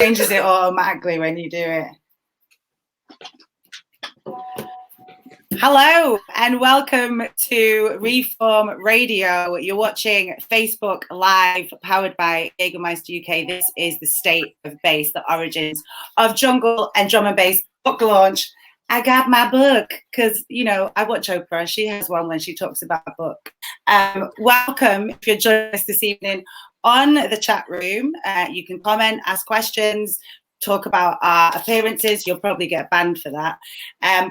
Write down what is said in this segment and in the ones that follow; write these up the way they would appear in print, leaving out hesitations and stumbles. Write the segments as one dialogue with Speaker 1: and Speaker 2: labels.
Speaker 1: changes it automatically when you do it. Hello and welcome to Reform Radio. You're watching Facebook Live, powered by Jägermeister UK. This is the State of Bass, the origins of jungle and drum and bass book launch. I got my book because, you know, I watch Oprah. She has one when she talks about a book. Welcome if you're joining us this evening on the chat room. You can comment, ask questions, talk about our appearances. You'll probably get banned for that.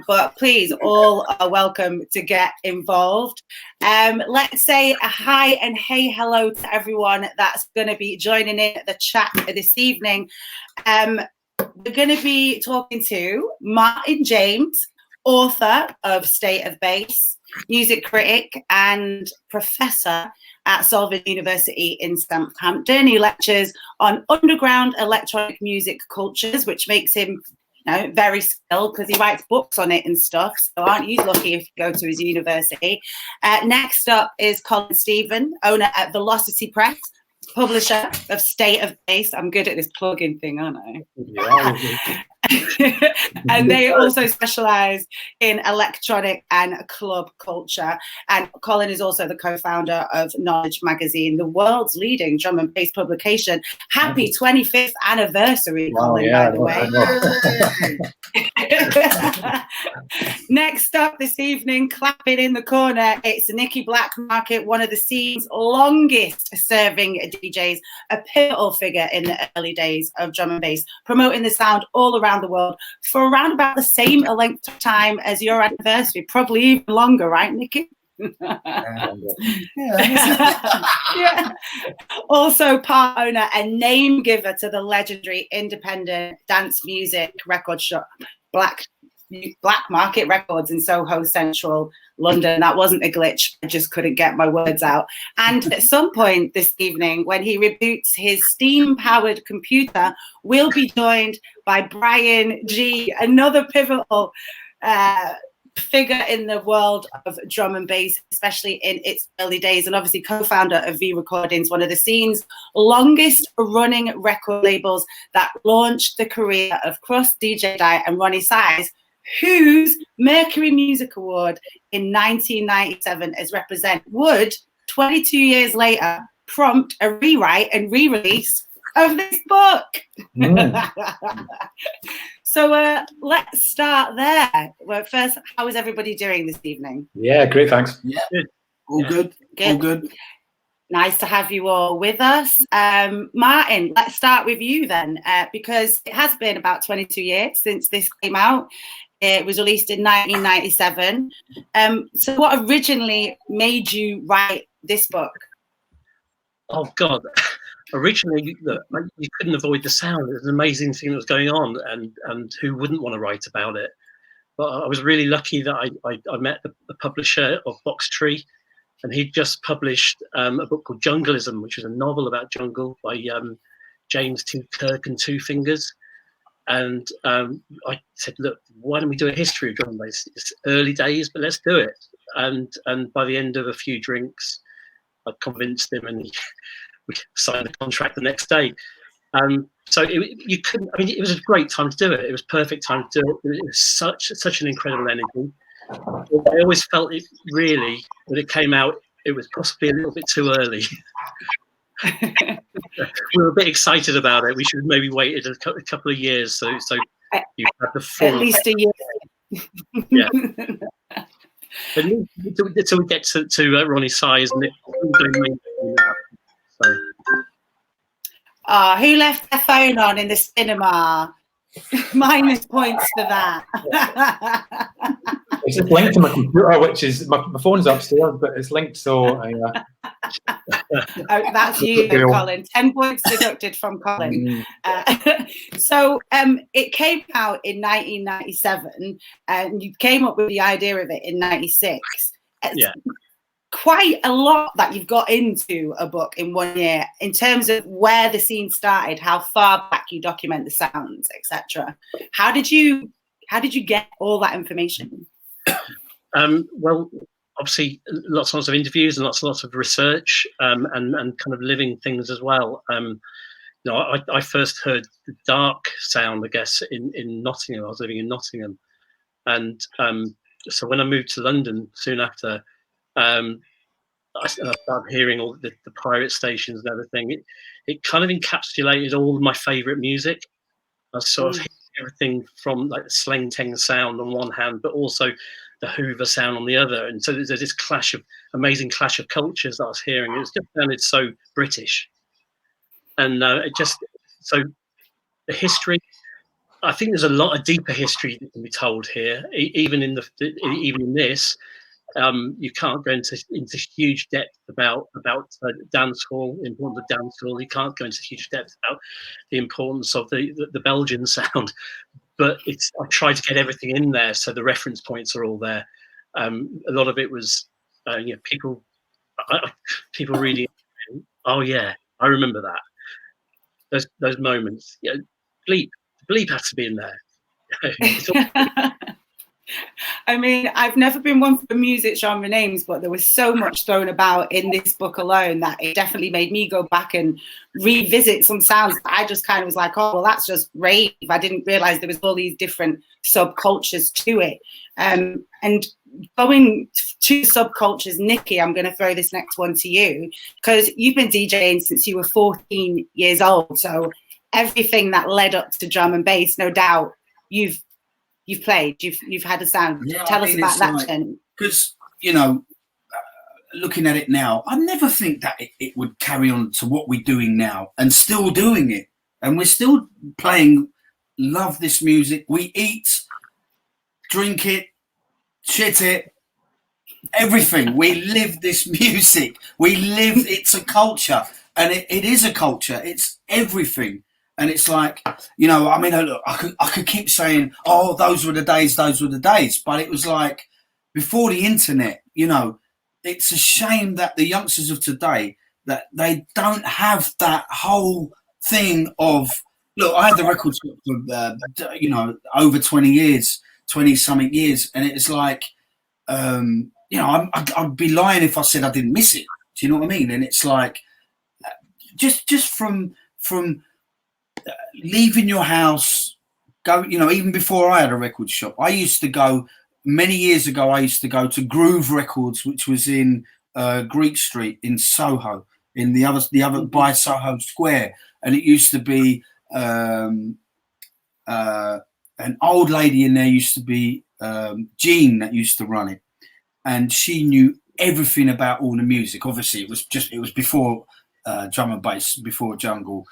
Speaker 1: But please, all are welcome to get involved. Let's say a hi and hey hello to everyone that's going to be joining in the chat this evening. We're going to be talking to Martin James, author of State of Bass, music critic and professor at Solvang University in Southampton. He lectures on underground electronic music cultures, which makes him, you know, very skilled because he writes books on it and stuff. So aren't you lucky if you go to his university? Next up is Colin Steven, owner at Velocity Press, publisher of State of Bass. I'm good at this plug-in thing, aren't I?
Speaker 2: Yeah.
Speaker 1: And they also specialize in electronic and club culture. And Colin is also the co-founder of Knowledge Magazine, the world's leading drum and bass publication. Happy 25th anniversary, Colin, by the way. Next up this evening, clapping in the corner, it's Nicky Blackmarket, one of the scene's longest serving DJs, a pivotal figure in the early days of drum and bass, promoting the sound all around the world for around about the same length of time as your anniversary, probably even longer, right, Nicky? Yeah. Also part owner and name giver to the legendary independent dance music record shop Blackmarket Records in Soho Central London. That wasn't a glitch, I just couldn't get my words out. And at some point this evening, when he reboots his steam-powered computer, we'll be joined by Bryan Gee, another pivotal figure in the world of drum and bass, especially in its early days, and obviously co-founder of V Recordings, one of the scene's longest running record labels that launched the career of Cross, DJ Diet and Ronnie Size, whose Mercury Music Award in 1997 as Represent would 22 years later prompt a rewrite and re-release of this book. So let's start there. Well, first, how is everybody doing this evening?
Speaker 2: Yeah, great, thanks.
Speaker 3: Yeah, all good. All good.
Speaker 1: Nice to have you all with us. Martin, let's start with you then, because it has been about 22 years since this came out. It was released in 1997. So what originally made you write this book?
Speaker 4: Oh, God. Originally, look, you couldn't avoid the sound. It was an amazing thing that was going on, and who wouldn't want to write about it? But I was really lucky that I met the publisher of Box Tree, and he'd just published a book called Jungleism, which is a novel about jungle by James T. Kirk and Two Fingers. And I said, look, why don't we do a history of drum and bass? It's early days, but let's do it. And by the end of a few drinks, I convinced him, and we signed the contract the next day. So you couldn't. I mean, it was a great time to do it. It was perfect time to do it. It was such an incredible energy. I always felt it really, when it came out, it was possibly a little bit too early. We were a bit excited about it. We should have maybe waited a couple of years so you had the full.
Speaker 1: At least a year.
Speaker 4: Yeah. But until we get to Ronnie Size, Nick. So.
Speaker 1: Oh, who left their phone on in the cinema? Minus points for that.
Speaker 2: It's just linked to my computer, which is my phone's upstairs, but it's linked, so
Speaker 1: Oh, that's you, Colin. 10 points deducted from Colin. So it came out in 1997, and you came up with the idea of it in 96.
Speaker 4: Yeah.
Speaker 1: Quite a lot that you've got into a book in 1 year in terms of where the scene started, how far back you document the sounds, etc. How did you get all that information?
Speaker 4: Well, obviously lots and lots of interviews and lots of research, and kind of living things as well. no, I first heard the dark sound, I guess, in Nottingham. I was living in Nottingham, and so when I moved to London soon after, I started hearing all the pirate stations and everything. It kind of encapsulated all of my favourite music. I sort of hear everything from like the Sleng Teng sound on one hand, but also the Hoover sound on the other. And so there's this amazing clash of cultures that I was hearing. It just sounded so British. And so the history, I think there's a lot of deeper history that can be told here, even in this. You can't go into huge depth about dance hall, the importance of dance hall. You can't go into huge depth about the importance of the Belgian sound, but I tried to get everything in there, so the reference points are all there. A lot of it was, people reading. Oh yeah, I remember that. Those moments. Yeah, bleep has to be in there.
Speaker 1: I mean, I've never been one for music genre names, but there was so much thrown about in this book alone that it definitely made me go back and revisit some sounds. I just kind of was like, oh, well, that's just rave. I didn't realize there was all these different subcultures to it. And going to subcultures, Nicky, I'm going to throw this next one to you, because you've been DJing since you were 14 years old. So everything that led up to drum and bass, no doubt, you've played, you've had a sound.
Speaker 3: Yeah,
Speaker 1: Tell us about that, Jen.
Speaker 3: Because, looking at it now, I never think that it would carry on to what we're doing now, and still doing it. And we're still playing, love this music. We eat, drink it, shit it, everything. We live this music. It's a culture. And it is a culture. It's everything. And it's like, I mean, look, I could keep saying, oh, those were the days. But it was like, before the internet, it's a shame that the youngsters of today, that they don't have that whole thing of, look, I had the record shop for, over 20 years, 20-something years. And it's like, I'd be lying if I said I didn't miss it. Do you know what I mean? And it's like, just from leaving your house, go, even before I had a record shop, many years ago, I used to go to Groove Records, which was in Greek Street in Soho, in the other by Soho Square. And it used to be an old lady in there, used to be Jean, that used to run it. And she knew everything about all the music. Obviously, it was before drum and bass, before jungle.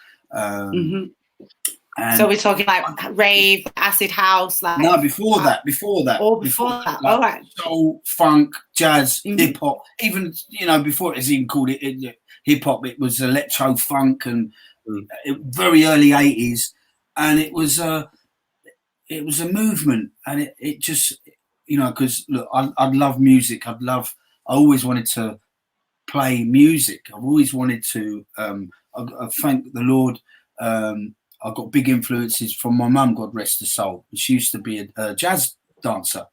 Speaker 1: So we're talking like rave, acid house, like
Speaker 3: no, before that.
Speaker 1: Or before that. All right.
Speaker 3: Soul, funk, jazz, hip hop. Even before it was even called hip hop, it was electro funk and very early 80s, and it was a movement, and it just because look, I love music. I always wanted to play music. I've always wanted to. I thank the Lord. I got big influences from my mum, God rest her soul. She used to be a jazz dancer.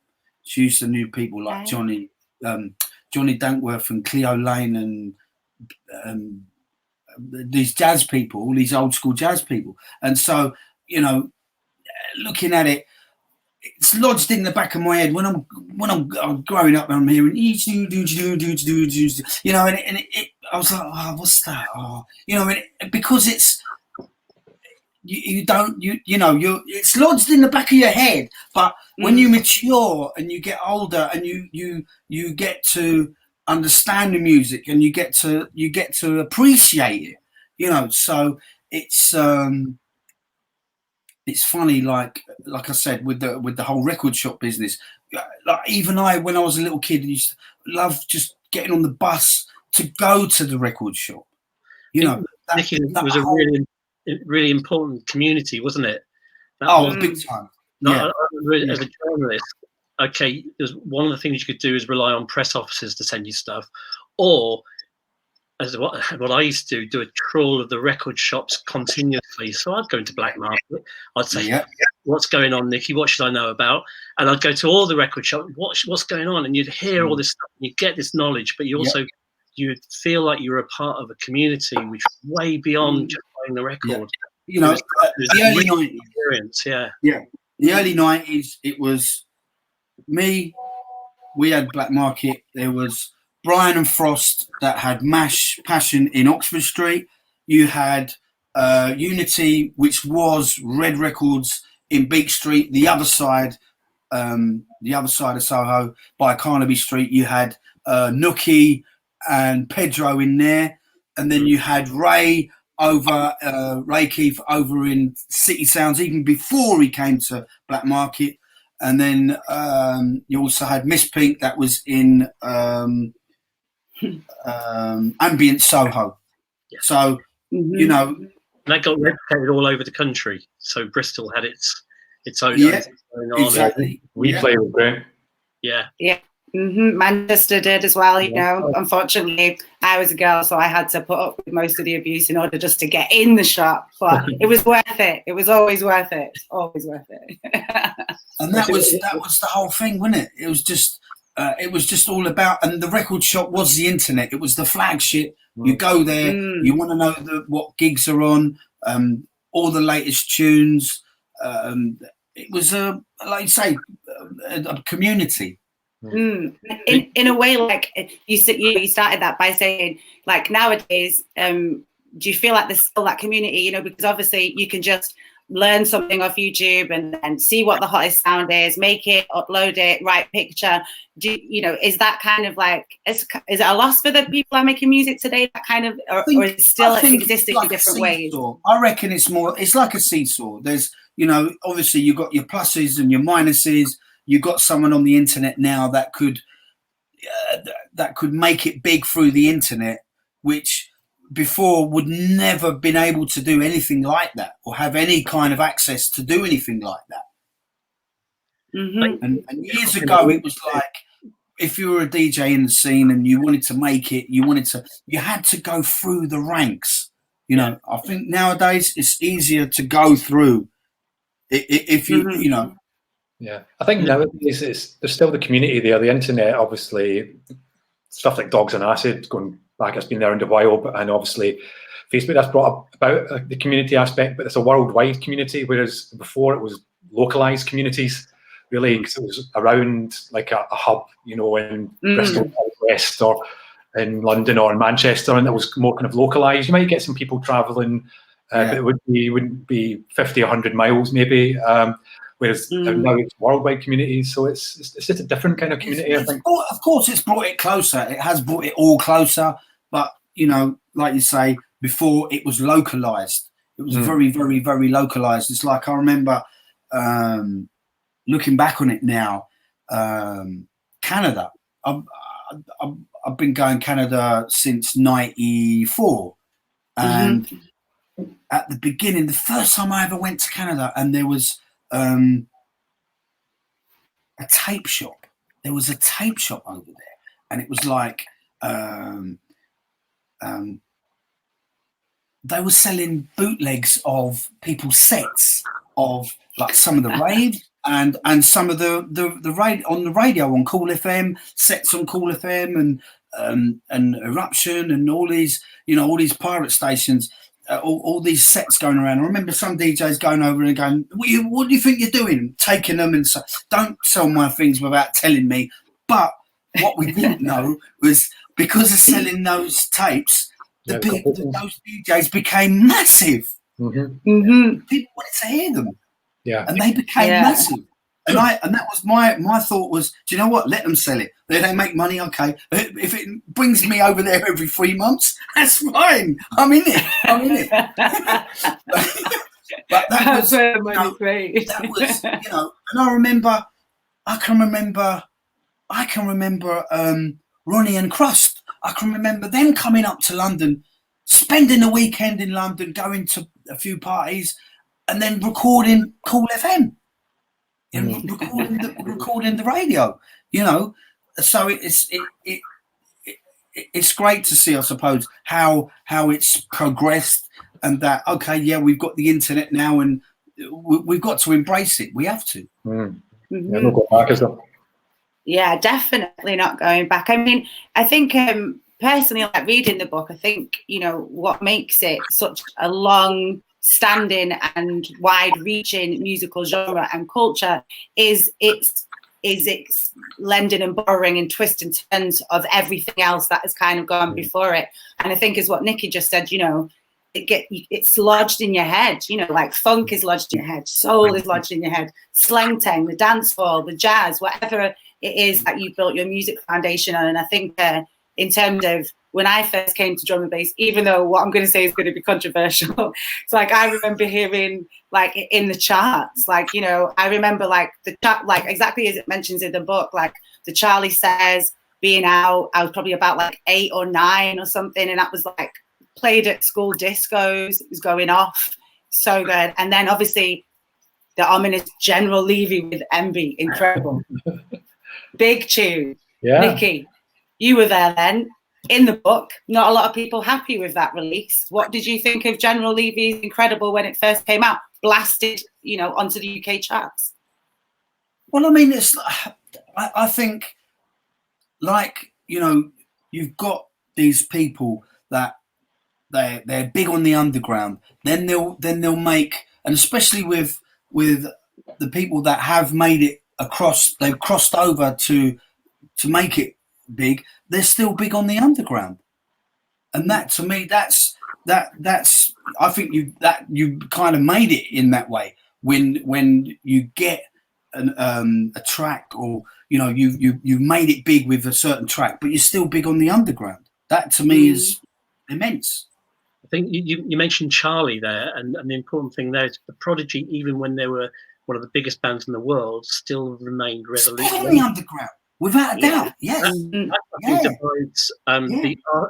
Speaker 3: She used to know people like Johnny Dankworth and Cleo Lane and these jazz people, all these old school jazz people. And so, looking at it, it's lodged in the back of my head when I'm growing up and I'm hearing and I was like, oh, what's that? Oh, because it's it's lodged in the back of your head. But when you mature and you get older and you get to understand the music and you get to appreciate it, so it's funny, like I said, with the whole record shop business. Like even when I was a little kid, I used to love just getting on the bus to go to the record shop.
Speaker 4: Nicky, that was a really important community, wasn't it?
Speaker 3: Big time.
Speaker 4: Yeah. As a journalist, okay, there's one of the things you could do is rely on press officers to send you stuff, or as what I used to do a trawl of the record shops continuously. So I'd go into Blackmarket. I'd say, what's going on, Nicky? What should I know about? And I'd go to all the record shops. What's going on? And you'd hear all this stuff. And you'd get this knowledge, but you also you'd feel like you were a part of a community which was way beyond just buying the record.
Speaker 3: You know, the early 90s.
Speaker 4: Experience, yeah.
Speaker 3: The early 90s, it was me. We had Blackmarket. There was Brian and Frost that had Mash Passion in Oxford Street. You had Unity, which was Red Records in Beak Street. The other side of Soho by Carnaby Street, you had Nookie and Pedro in there, and then you had Ray Keith over in City Sounds even before he came to Blackmarket, and then you also had Miss Pink that was in Ambient Soho.
Speaker 4: Yeah.
Speaker 3: So you know,
Speaker 4: and that got replicated all over the country. So Bristol had its own
Speaker 3: yeah,
Speaker 4: going on.
Speaker 3: exactly.
Speaker 2: We play with great.
Speaker 4: Yeah.
Speaker 1: Manchester did as well. You know, unfortunately, I was a girl, so I had to put up with most of the abuse in order just to get in the shop. But it was worth it. It was always worth it. Always worth it.
Speaker 3: And that was the whole thing, wasn't it? It was just all about. And the record shop was the internet. It was the flagship. You go there. You want to know what gigs are on. All the latest tunes. It was like you say, a community.
Speaker 1: In a way, like you started that by saying, like, nowadays, do you feel like there's still that community? You know, because obviously you can just learn something off YouTube and then see what the hottest sound is, make it, upload it, write picture. Is that kind of like, is it a loss for the people that are making music today? That kind of, or is it still existing in different ways?
Speaker 3: I reckon it's like a seesaw. There's, you know, obviously you've got your pluses and your minuses. You've got someone on the internet now that could make it big through the internet, which before would never been able to do anything like that or have any kind of access to do anything like that. And years ago, it was like, if you were a DJ in the scene and you wanted to make it, you had to go through the ranks. You know, I think nowadays it's easier to go through if you, you know.
Speaker 2: Yeah, I think nowadays there's still the community there. The internet, obviously, stuff like Dogs on Acid going back, it's been around a while, and obviously Facebook, that's brought about the community aspect, but it's a worldwide community, whereas before it was localized communities, really, because it was around like a hub, you know, in Bristol, West, or in London or in Manchester, and it was more kind of localized. You might get some people traveling, but it wouldn't be 50, 100 miles maybe. Whereas now it's worldwide communities, so it's just a different kind of community. I think.
Speaker 3: Of course, it's brought it closer. It has brought it all closer. But you know, like you say, before it was localized. It was very, very, very localized. It's like I remember looking back on it now. Canada. I've been going Canada since '94, and at the beginning, the first time I ever went to Canada, and there was a tape shop. There was a tape shop over there, and it was like they were selling bootlegs of people's sets of like some of the raves and some of the radio on the radio on Cool FM, sets on Cool FM and Eruption and all these, you know, all these pirate stations. All these sets going around. I remember some DJs going over and going, what do you think you're doing? Taking them and so, don't sell my things without telling me. But what we didn't know was because of selling those tapes, those DJs became massive. People wanted to hear them. Yeah. And they became massive. And that was my thought was, do you know what? Let them sell it. They make money, okay. If it brings me over there every 3 months, that's fine. I'm in it. But that was, that was, you know. And I can remember Ronnie and Crust. I can remember them coming up to London, spending a weekend in London, going to a few parties, and then recording Cool FM. And recording the radio, you know, so it's great to see, I suppose, how it's progressed, and that we've got the internet now, and we've got to embrace it. We have to.
Speaker 1: Yeah, definitely not going back. I mean, I think personally like reading the book. I think, you know, what makes it such a long-standing and wide-reaching musical genre and culture is its lending and borrowing and twists and turns of everything else that has kind of gone before it. And I think is what Nicky just said, you know, it's lodged in your head, you know, like funk is lodged in your head, soul is lodged in your head, slang tang, the dance hall, the jazz, whatever it is that you built your music foundation on. And I think in terms of when I first came to drum and bass, even though what I'm going to say is going to be controversial, it's like I remember hearing like in the charts, like, you know, I remember like the chart, like exactly as it mentions in the book, like the Charlie Says being out, I was probably about like 8 or 9 or something, and that was like played at school discos, it was going off, so good. And then obviously the ominous General Levy with Envy, incredible. Big tune.
Speaker 2: Yeah.
Speaker 1: Nicky, you were there then in the book. Not a lot of people happy with that release. What did you think of General Levy's Incredible when it first came out, blasted, you know, onto the UK charts?
Speaker 3: Well, I mean, I think, like, you know, you've got these people that they're big on the underground. Then they'll make, and especially with the people that have made it across, they've crossed over to make it big. They're still big on the underground, and that to me, that's I think you kind of made it in that way when you get a track, or you know you've made it big with a certain track, but you're still big on the underground. That to me is immense.
Speaker 4: I think you mentioned Charlie there, and the important thing there is the Prodigy, even when they were one of the biggest bands in the world, still remained resolute.
Speaker 3: Still on the underground, without a doubt. Yes.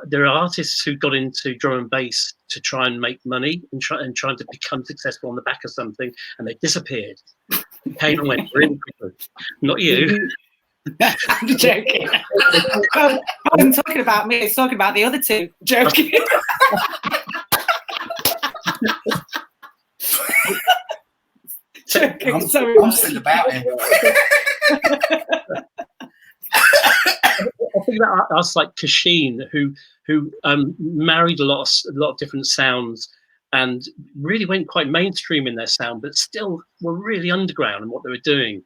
Speaker 4: There are artists who got into drum and bass to try and make money and trying to become successful on the back of something, and they disappeared. Came and went really quickly. Not you.
Speaker 1: I'm joking. I wasn't talking about me. It's talking about the other two. Joking. Joking.
Speaker 3: I'm still about it.
Speaker 4: I think that us like Kashin, who married a lot of different sounds and really went quite mainstream in their sound, but still were really underground in what they were doing.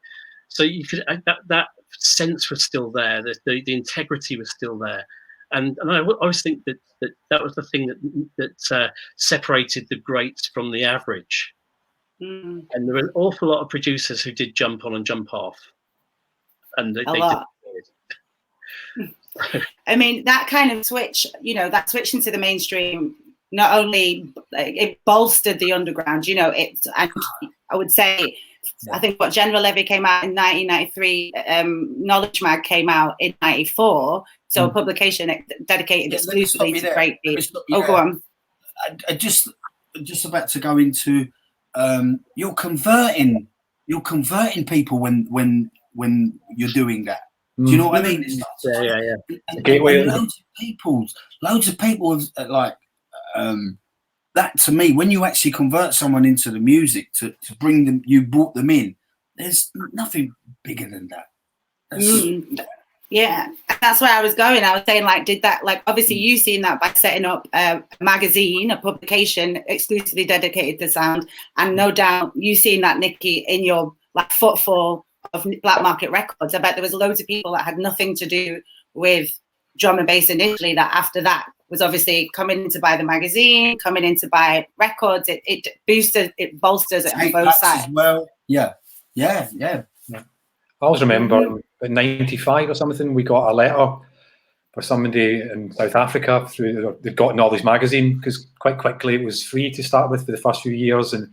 Speaker 4: So you could that sense was still there. The integrity was still there, and I always think that was the thing that separated the greats from the average. And there were an awful lot of producers who did jump on and jump off, and they did.
Speaker 1: I mean, that kind of switch, you know, that switch into the mainstream, not only it bolstered the underground, you know, and I would say, I think what General Levy came out in 1993, Knowledge Mag came out in 94, so a publication dedicated exclusively to breakbeat. Go on.
Speaker 3: I just about to go into you're converting people when you're doing that. Do you know what I mean?
Speaker 4: Yeah.
Speaker 3: And loads of people have, like that to me. When you actually convert someone into the music to bring them, you brought them in. There's nothing bigger than that.
Speaker 1: Yeah, that's where I was going. I was saying, like, did that, like, obviously you seen that by setting up a magazine, a publication exclusively dedicated to sound, and no doubt you seen that, Nicky, in your like footfall of Blackmarket Records. I bet there was loads of people that had nothing to do with drum and bass initially that after that was obviously coming in to buy the magazine, coming in to buy records. It boosted, it bolsters it on both sides.
Speaker 3: As well. Yeah.
Speaker 2: I always remember in 95 or something, we got a letter for somebody in South Africa they'd gotten all these magazine, because quite quickly it was free to start with for the first few years, and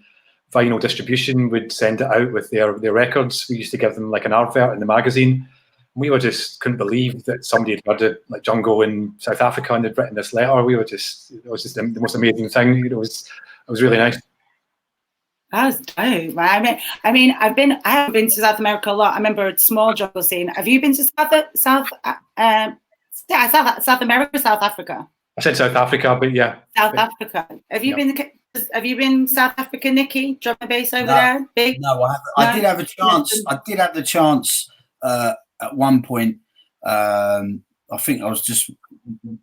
Speaker 2: vinyl distribution would send it out with their records. We used to give them like an advert in the magazine. We were just couldn't believe that somebody had heard it, like Jungle in South Africa, and had written this letter. It was just the most amazing thing. It was really nice.
Speaker 1: That was dope, right? I mean, I haven't been to South America a lot. I remember a small jungle scene. Have you been to South America, South Africa?
Speaker 2: I said South Africa, but yeah.
Speaker 1: South Africa. Have you been South Africa, Nicky? Drum and bass over there? Big?
Speaker 3: No, I haven't. I did have a chance. I did have the chance at one point. I think I was just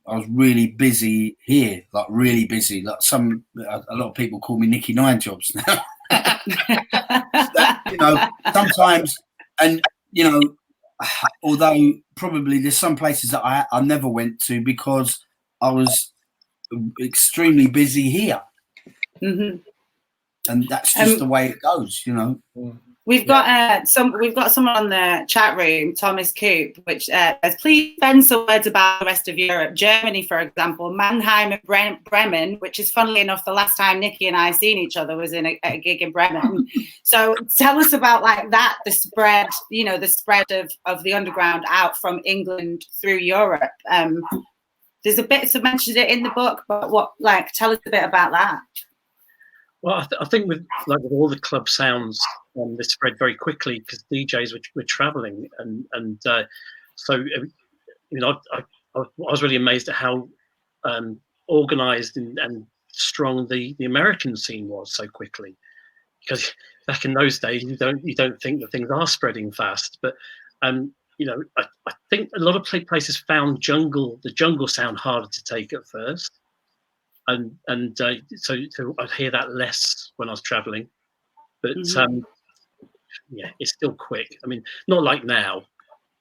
Speaker 3: I was really busy here, like really busy. Like a lot of people call me Nicky Nine Jobs now. You know, sometimes, and you know, although probably there's some places that I never went to because I was extremely busy here.
Speaker 1: Mm-hmm.
Speaker 3: And that's just the way it goes, you know.
Speaker 1: We've got someone on the chat room, Thomas Coop, which says, please spend some words about the rest of Europe. Germany, for example, Mannheim and Bremen, which is funnily enough the last time Nicky and I seen each other was in a gig in Bremen. So tell us about like that, the spread, you know, the spread of the underground out from England through Europe. There's a bit to mention it in the book, but tell us a bit about that.
Speaker 4: Well, I think with all the club sounds, this spread very quickly because DJs were traveling, and so you know I was really amazed at how organized and strong the American scene was so quickly, because back in those days you don't think that things are spreading fast, but you know I think a lot of places found the jungle sound harder to take at first. And so I'd hear that less when I was traveling, but yeah, it's still quick. I mean, not like now.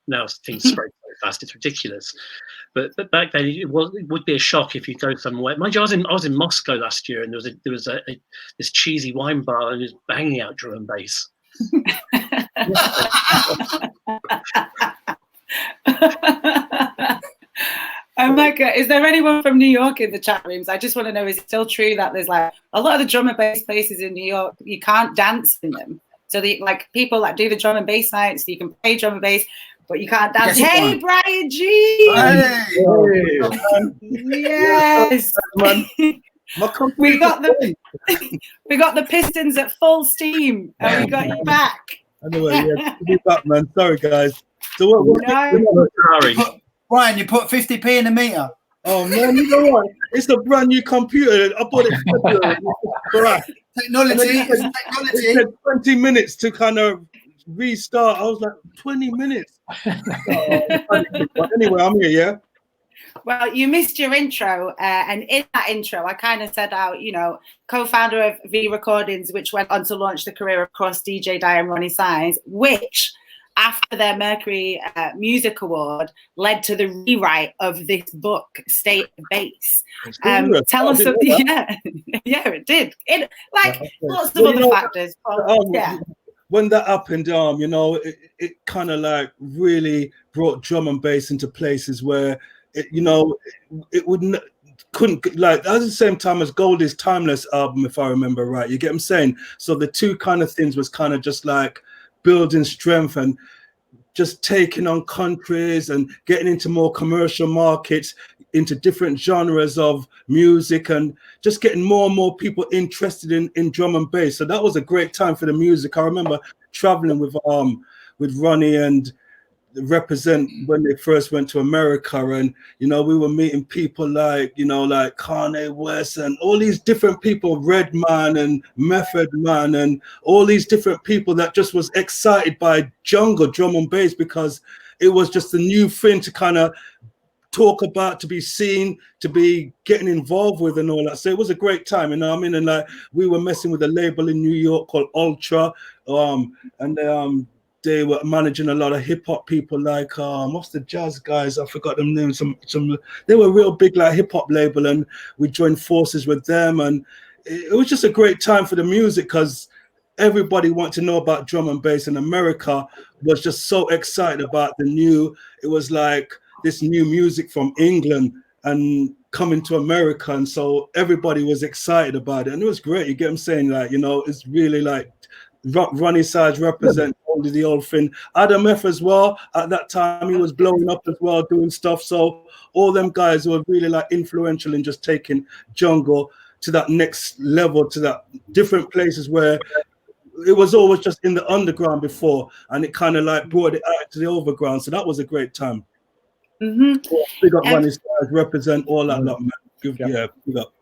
Speaker 4: Now things spread so fast; it's ridiculous. But back then, it would be a shock if you go somewhere. Mind you, I was in Moscow last year, and there was this cheesy wine bar, and it was banging out drum and bass.
Speaker 1: Oh my God, is there anyone from New York in the chat rooms? I just want to know, is it still true that there's like a lot of the drum and bass places in New York, you can't dance in them? So people that do the drum and bass nights, you can play drum and bass, but you can't dance. Yes, hey, Bryan G!
Speaker 3: Hey.
Speaker 1: Yes! we got the Pistons at full steam, and we got you back.
Speaker 5: Anyway, yeah, be back, man. Sorry, guys. So
Speaker 3: Bryan, you put 50p in the meter.
Speaker 5: Oh man, you know what? It's a brand new computer. I bought it.
Speaker 3: Technology.
Speaker 5: It said 20 minutes to kind of restart. I was like, 20 minutes. Anyway, I'm here, yeah.
Speaker 1: Well, you missed your intro, and in that intro, I kind of said out, you know, co-founder of V Recordings, which went on to launch the career of Cross, DJ Di, and Ronnie Size, which, after their Mercury Music Award, led to the rewrite of this book, State of Bass. Tell us something. Yeah, it did. Lots of other factors. Yeah.
Speaker 5: When that happened, you know, it kind of like really brought drum and bass into places where it couldn't like at the same time as Goldie's Timeless album, if I remember right. You get what I'm saying? So the two kind of things was kind of just like building strength and just taking on countries and getting into more commercial markets, into different genres of music, and just getting more and more people interested in drum and bass. So that was a great time for the music. I remember traveling with Ronnie and Represent when they first went to America, and you know, we were meeting people like, you know, like Kanye West and all these different people, Redman and Method Man, and all these different people that just was excited by jungle drum and bass because it was just a new thing to kind of talk about, to be seen, to be getting involved with and all that. So it was a great time, you know what I mean? And like we were messing with a label in New York called Ultra, and they were managing a lot of hip hop people like what's the jazz guys? I forgot them names. Some they were real big like hip hop label, and we joined forces with them, and it was just a great time for the music because everybody wanted to know about drum and bass, and America was just so excited about it was like this new music from England and coming to America, and so everybody was excited about it, and it was great. You get what I'm saying? Like, you know, it's really like Ronnie Size Represent the old thing. Adam F as well, at that time he was blowing up as well, doing stuff. So all them guys were really like influential in just taking jungle to that next level, to that different places where it was always just in the underground before, and it kind of like brought it out to the overground. So that was a great time. Big up Ronnie Size Represent, all that lot, man. Big up.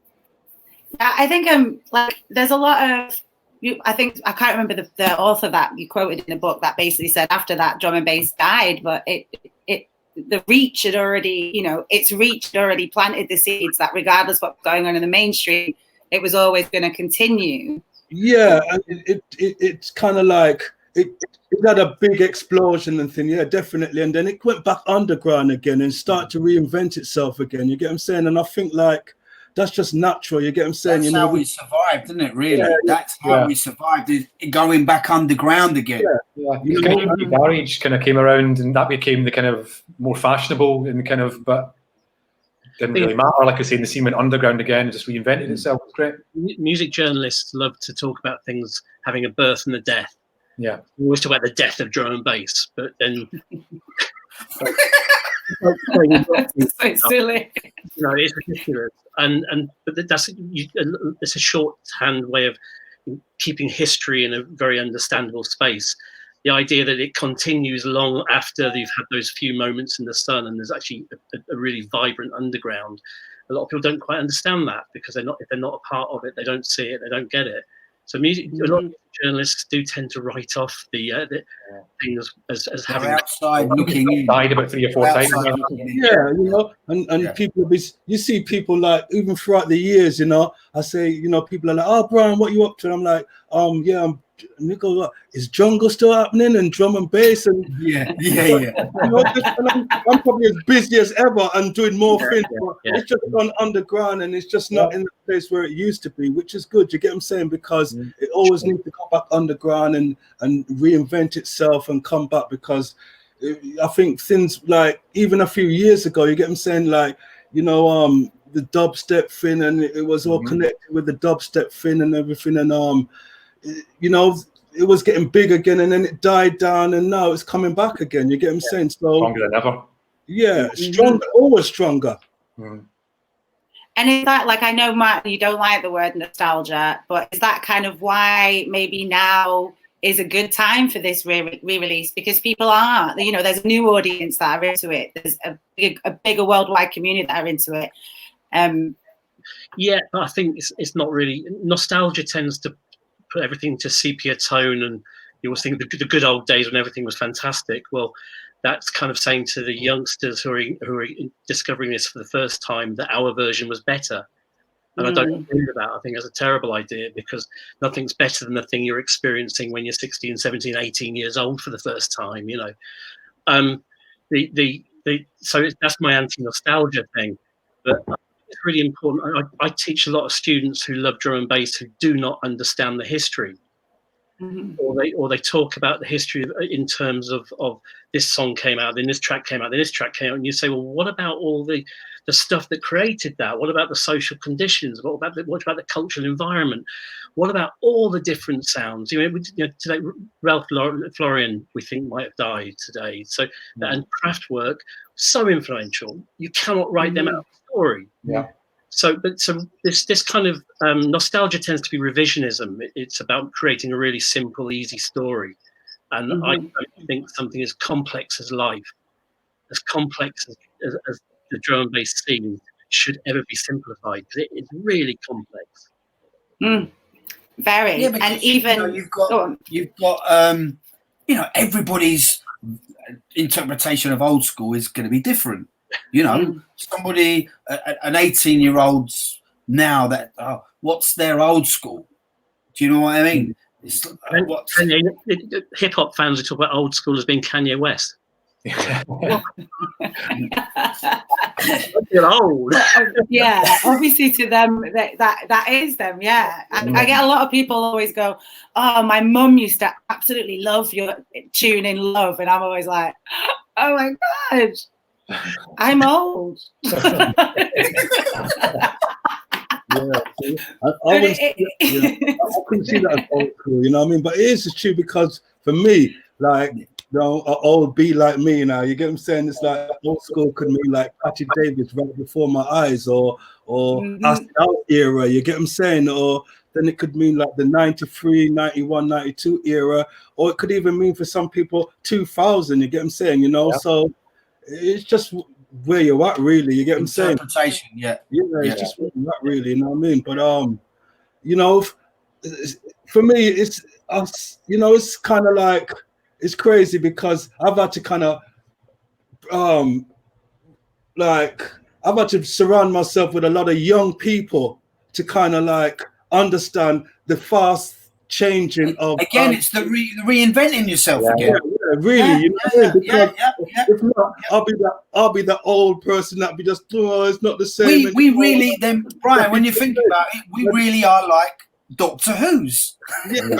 Speaker 1: I think like there's a lot of I think I can't remember the author that you quoted in the book that basically said after that drum and bass died, but it the reach had already, its reach had already planted the seeds that regardless of what's going on in the mainstream, it was always going to continue.
Speaker 5: Yeah, and it's kind of like it had a big explosion and thing, yeah, definitely, and then it went back underground again and started to reinvent itself again. You get what I'm saying? And I think like that's just natural. You get what I'm saying?
Speaker 3: That's how we survived, didn't it? Really, that's how we survived. Going back underground again.
Speaker 2: Community garage kind of came around, and that became the kind of more fashionable and kind of, but didn't really matter. Like I say, the scene went underground again and just reinvented itself. It was great.
Speaker 4: Music journalists love to talk about things having a birth and a death.
Speaker 2: Yeah,
Speaker 4: we always talk about the death of drum and bass, but then
Speaker 1: so silly.
Speaker 4: It's ridiculous. But it's a shorthand way of keeping history in a very understandable space. The idea that it continues long after you've had those few moments in the sun, and there's actually a really vibrant underground. A lot of people don't quite understand that because if they're not a part of it, they don't see it, they don't get it. So a lot of journalists do tend to write off the things as having
Speaker 3: outside looking in.
Speaker 2: Died about 3 or 4 times.
Speaker 5: Yeah, and people you see people like even throughout the years, I say, people are like, oh, Bryan, what are you up to? And I'm like, I'm Nico, is jungle still happening and drum and bass and
Speaker 3: yeah.
Speaker 5: I'm probably as busy as ever and doing more things, but it's just gone underground and it's just not in the place where it used to be, which is good. You get what I'm saying? Because it always needs to go back underground and reinvent itself and come back, because I think things like even a few years ago, you get what I'm saying, like the dubstep thing, and it was all connected with the dubstep thing and everything, and it was getting big again, and then it died down, and now it's coming back again. You get what I'm saying? So
Speaker 2: stronger than ever.
Speaker 5: Yeah, stronger, always stronger.
Speaker 2: Mm.
Speaker 1: And is that, like, I know, Matt, you don't like the word nostalgia, but is that kind of why maybe now is a good time for this re-release? Because people are, there's a new audience that are into it. There's a bigger worldwide community that are into it.
Speaker 4: Yeah, I think it's not really, nostalgia tends to put everything to sepia tone, and you always think the good old days when everything was fantastic. Well, that's kind of saying to the youngsters who are discovering this for the first time that our version was better. And I don't agree with that. I think that's a terrible idea, because nothing's better than the thing you're experiencing when you're 16, 17, 18 years old for the first time, So that's my anti-nostalgia thing. But it's really important. I teach a lot of students who love drum and bass who do not understand the history. Or they talk about the history in terms of this song came out, then this track came out, then this track came out, and you say, well, what about all the stuff that created that? What about the social conditions? What about the cultural environment? What about all the different sounds? Today Ralph Florian, we think, might have died today. So and Kraftwerk, so influential, you cannot write them out of the story.
Speaker 2: Yeah.
Speaker 4: So this kind of nostalgia tends to be revisionism. It's about creating a really simple, easy story. And I don't think something as complex as life, as complex as the drum and bass scene, should ever be simplified, because it's really complex.
Speaker 1: Very.
Speaker 3: Yeah, and even you've got everybody's interpretation of old school is going to be different. Somebody, an 18-year-old's now that, what's their old school? Do you know what I mean?
Speaker 4: Hip hop fans who talk about old school as being Kanye West.
Speaker 1: I
Speaker 4: feel old.
Speaker 1: Yeah, obviously to them that is them. Yeah, I get a lot of people always go, "Oh, my mum used to absolutely love your tune in Love," and I'm always like, "Oh my god, I'm old."
Speaker 5: I couldn't see that as old school, you know what I mean? But it is true, because for me, like, old beat like me now, you get what I'm saying? It's like old school could mean like Patty Davis right before my eyes, or Acid Out era, you get what I'm saying? Or then it could mean like the 93, 91, 92 era, or it could even mean for some people 2000, you get what I'm saying? So it's just where you're at, really. You get what I'm saying?
Speaker 3: Interpretation,
Speaker 5: it's just where you're at, really. You know what I mean? But for me, it's us. It's kind of like, it's crazy, because I've had to kind of like I've had to surround myself with a lot of young people to kind of like understand the fast changing of
Speaker 3: again. It's the reinventing yourself again.
Speaker 5: Really, you know what I mean? Because if not,
Speaker 3: yeah.
Speaker 5: I'll be that old person that be just, oh, it's not the same.
Speaker 3: We really, then Brian, when you think about it, we really are like Doctor Who's.
Speaker 5: Yeah.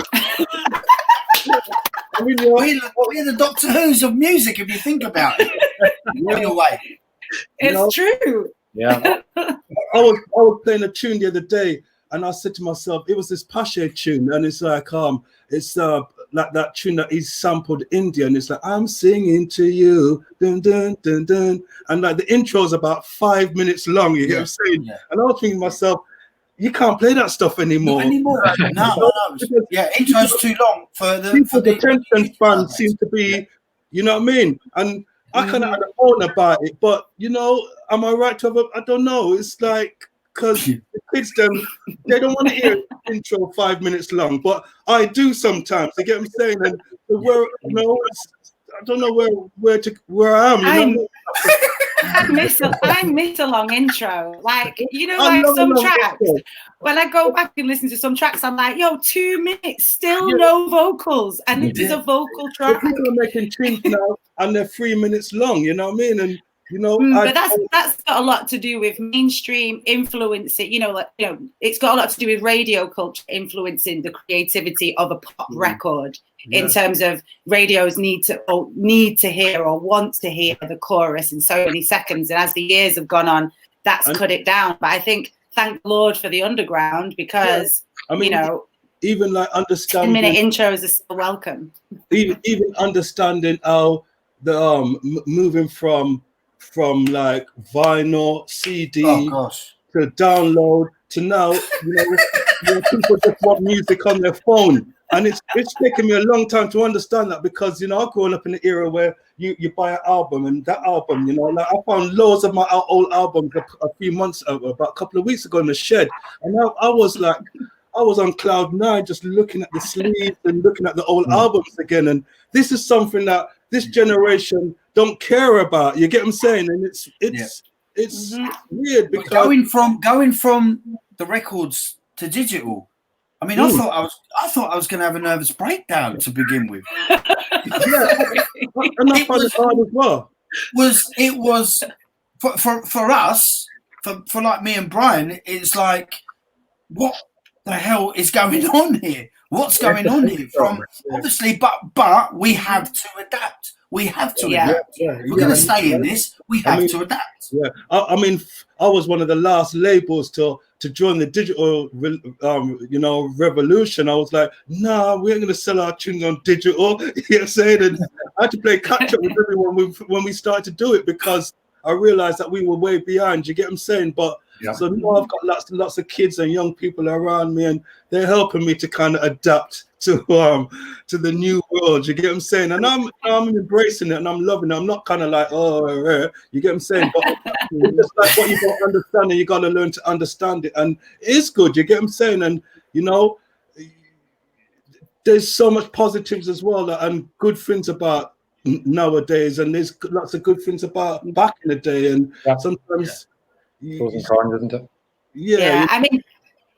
Speaker 5: I mean,
Speaker 3: we're the Doctor Who's of music, if you think about it. In a way,
Speaker 1: it's true.
Speaker 2: Yeah.
Speaker 5: I was playing a tune the other day, and I said to myself, it was this Pache tune, and it's like it's like that tune that he sampled India, and it's like, I'm singing to you, dun dun dun dun, and like the intro is about 5 minutes long. You get what I'm saying? Yeah. And I was thinking to myself, you can't play that stuff anymore.
Speaker 3: Not anymore. No. Yeah, intro's too long for the
Speaker 5: attention span seems to be, you know what I mean? And I kind of had a phone about it, but you know, am I right to have I don't know. It's like, because the kids, they don't want to hear intro 5 minutes long, but I do sometimes. You get what I'm saying? And where, you know, I don't know where I am. You know?
Speaker 1: I miss a long intro. Like, you know, like some tracks. When I go back and listen to some tracks, I'm like, yo, 2 minutes, still no vocals, and it is a vocal track.
Speaker 5: People are making tunes now, and they're 3 minutes long. You know what I mean? And you know,
Speaker 1: but that's got a lot to do with mainstream influencing. You know, like, you know, it's got a lot to do with radio culture influencing the creativity of a pop record. In terms of radios need to hear or want to hear the chorus in so many seconds, and as the years have gone on, that's cut it down. But I think, thank the Lord for the underground, because I mean, you know, even like understanding 10-minute intros are still welcome.
Speaker 5: Even understanding how the moving from like vinyl, CD to download to now, you know, people just want music on their phone. And it's taken me a long time to understand that, because, you know, I've grown up in the era where you buy an album, and that album, you know, like I found loads of my old albums a few months ago, about a couple of weeks ago in the shed. And I was on cloud nine, just looking at the sleeves and looking at the old albums again. And this is something that this generation don't care about. You get what I'm saying? And it's weird, because
Speaker 3: going from the records to digital. I mean, I thought I was going to have a nervous breakdown to begin with.
Speaker 5: And I found it hard as well.
Speaker 3: It was for us, for like me and Brian, it's like, what the hell is going on here? What's going on here? Obviously, but we have to adapt. We have to adapt. We're going to stay in this. We have to adapt.
Speaker 5: Yeah, I mean, I was one of the last labels to join the digital, you know, revolution. I was like, nah, we ain't going to sell our tunes on digital. You know what I'm saying? And I had to play catch up with everyone when we started to do it, because I realized that we were way behind. You get what I'm saying? But so now I've got lots of kids and young people around me, and they're helping me to kind of adapt to the new world. You get what I'm saying? And I'm embracing it, and I'm loving it. I'm not kind of like, you get what I'm saying? But it's like what you don't understand, and you got to learn to understand it. And it's good. You get what I'm saying? And you know, there's so much positives as well, and good things about nowadays, and there's lots of good things about back in the day. And sometimes.
Speaker 2: Pros and cons, isn't it?
Speaker 1: Yeah, I mean,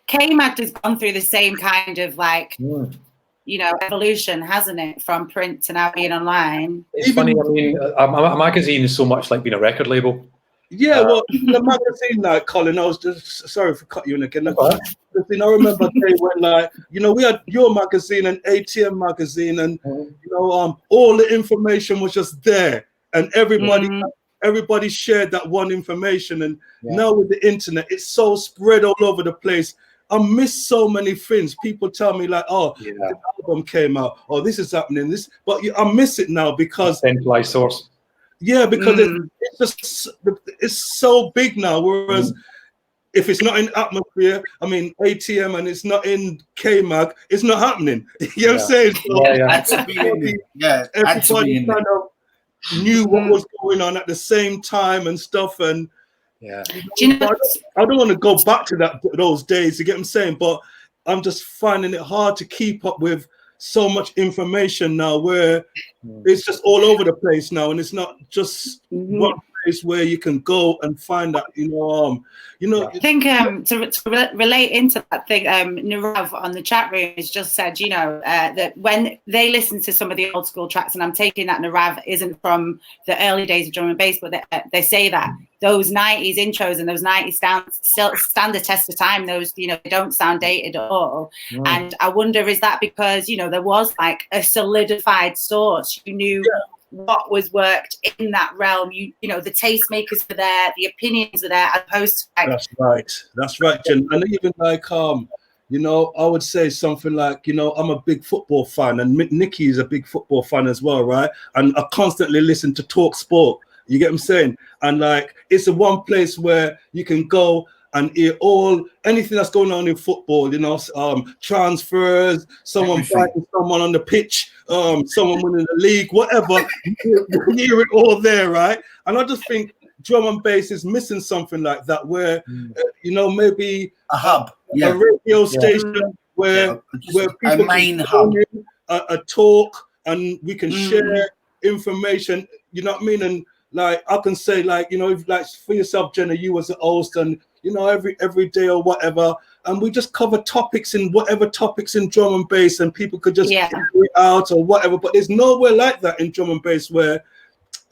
Speaker 1: K-Mag has gone through the same kind of like, you know, evolution, hasn't it, from print to now being online?
Speaker 2: It's funny. I mean, a magazine is so much like being a record label.
Speaker 5: Yeah, well, the magazine, like Colin, I was just sorry for cutting you in again. I remember a day when, like, you know, we had your magazine and ATM magazine, and you know, all the information was just there, and everybody shared that one information. And now with the internet, it's so spread all over the place. I miss so many things. People tell me like, the album came out, this is happening, but I miss it now, because
Speaker 2: centralized source.
Speaker 5: Yeah, because it's so big now. Whereas if it's not in Atmosphere, I mean ATM, and it's not in K-Mag, it's not happening. You know what I'm saying? Everybody kind of knew what was going on at the same time and stuff. And I don't want to go back to those days, you get what I'm saying, but I'm just finding it hard to keep up with so much information now where it's just all over the place now, and it's not just one place where you can go and find that,
Speaker 1: I think to relate into that thing, Nirav on the chat room has just said, that when they listen to some of the old school tracks, and I'm taking that Nirav isn't from the early days of drum and bass, but they say that those 90s intros and those 90s still stand the test of time. Those, they don't sound dated at all. And I wonder, is that because, there was like a solidified source? You knew what was worked in that realm. The tastemakers were there, the opinions were there, as opposed to like,
Speaker 5: that's right, Jen. And even like I would say something like, I'm a big football fan, and Nicky is a big football fan as well, right? And I constantly listen to Talk Sport. You get what I'm saying? And like, it's the one place where you can go and hear anything that's going on in football, transfers, someone fighting someone on the pitch, someone winning the league, whatever. You hear it all there, right? And I just think drum and bass is missing something like that, where maybe
Speaker 3: a hub,
Speaker 5: a radio station where people
Speaker 3: a main hub,
Speaker 5: a talk, and we can share information. You know what I mean? And like I can say, like, if, like, for yourself, Jenna, you was the host, and every day or whatever, and we just cover topics in drum and bass, and people could just figure it out or whatever. But there's nowhere like that in drum and bass where,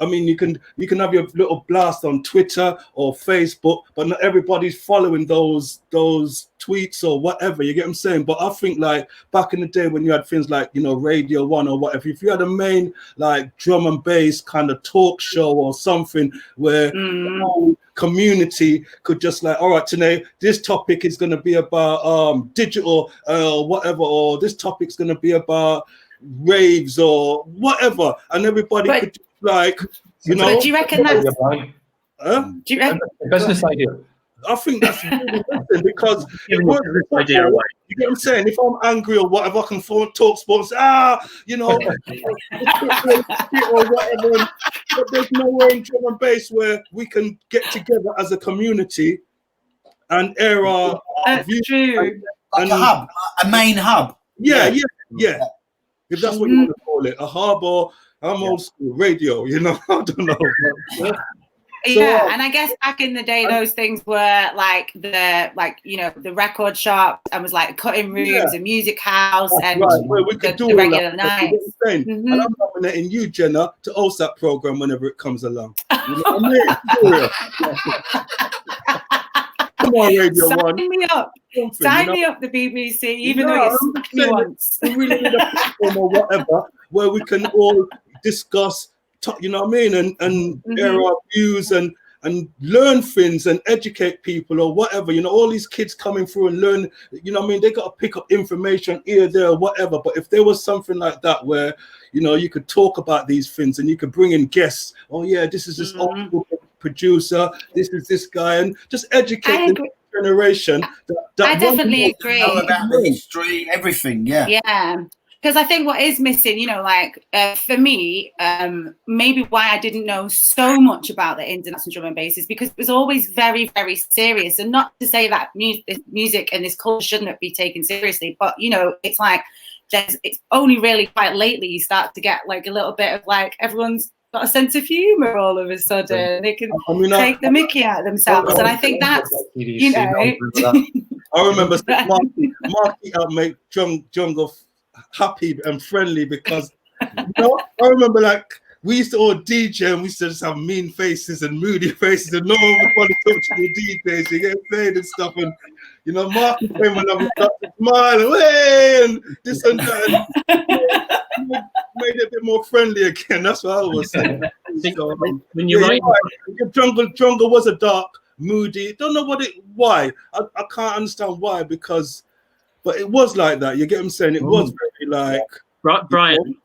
Speaker 5: I mean, you can have your little blast on Twitter or Facebook, but not everybody's following those tweets or whatever. You get what I'm saying? But I think like back in the day when you had things like Radio 1 or whatever, if you had a main like drum and bass kind of talk show or something where the whole community could just like, all right, today this topic is going to be about digital or whatever, or this topic's going to be about raves or whatever, and everybody could just, like,
Speaker 1: But do you reckon that's
Speaker 2: do you reckon business idea?
Speaker 5: I think that's really interesting because it works. You get what I'm saying? If I'm angry or whatever, I can phone Talk Sports, or whatever. But there's nowhere in drum and bass where we can get together as a community and air our views.
Speaker 3: Like a hub, a main hub.
Speaker 5: Yeah. If that's what you want to call it, a hub, or I'm old school radio, I don't know.
Speaker 1: And I guess back in the day, those things were like the record shop, and was like cutting rooms and music house, and
Speaker 5: where we could do
Speaker 1: the regular nights.
Speaker 5: And I'm nominating you, Jenna, to host that program whenever it comes along. You know what I mean? Come on, Radio 1.
Speaker 1: Sign me up. Sign me up, the BBC, even though you smacked me once.
Speaker 5: We really need a platform or whatever where we can all discuss, you know what I mean, and air our views and learn things and educate people or whatever. All these kids coming through and learn, you know what I mean, they got to pick up information here, there, whatever. But if there was something like that where, you could talk about these things and you could bring in guests, oh yeah, this is this old producer, this is this guy, and just educate the generation.
Speaker 1: I definitely agree.
Speaker 3: Know about the history, everything,
Speaker 1: Yeah. Because I think what is missing, for me, maybe why I didn't know so much about the ins and outs of drum and bass is because it was always very, very serious. And not to say that music and this culture shouldn't be taken seriously, but, it's like it's only really quite lately you start to get like a little bit of like everyone's got a sense of humor all of a sudden. They can take the mickey out of themselves. And I think that's,
Speaker 5: I remember Marky made Jungle happy and friendly because I remember like we used to all DJ and we used to just have mean faces and moody faces and no one would want to talk to the DJs, you get paid and stuff, and Marky came and I was like smile and this and that, and made it a bit more friendly again. That's what I was saying. So,
Speaker 4: when you're right,
Speaker 5: Jungle was a dark, moody. Don't know why. I can't understand why, but it was like that. You get what I'm saying? It was very like
Speaker 4: Bryan.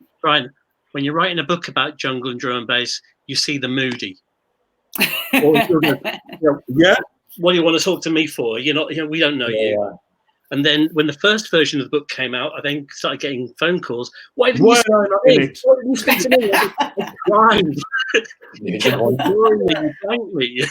Speaker 4: When you're writing a book about jungle and drum and bass, you see the moody.
Speaker 5: Yeah.
Speaker 4: What do you want to talk to me for? You're not. We don't know you. And then when the first version of the book came out, I then started getting phone calls. Why didn't you speak to me? I cried. Thank me.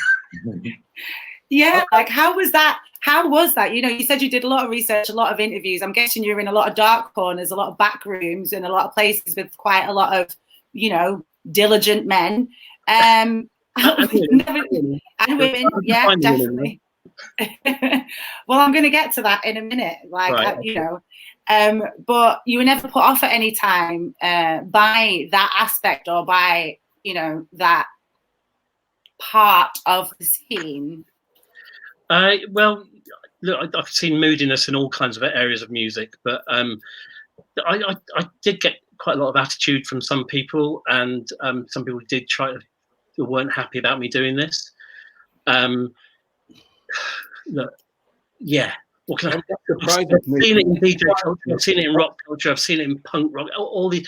Speaker 1: Yeah, like how was that? How was that? You know, you said you did a lot of research, a lot of interviews. I'm guessing you're in a lot of dark corners, a lot of back rooms, and a lot of places with quite a lot of, you know, diligent men. And women, yeah, definitely. Well, I'm going to get to that in a minute. Like,
Speaker 4: right.
Speaker 1: you know, but you were never put off at any time by that aspect or by, you know, that part of the scene.
Speaker 4: Well, look, I've seen moodiness in all kinds of areas of music, but I did get quite a lot of attitude from some people, and some people did weren't happy about me doing this. Look, yeah. What can I've seen it in DJ culture, I've seen it in rock culture, I've seen it in punk rock. All the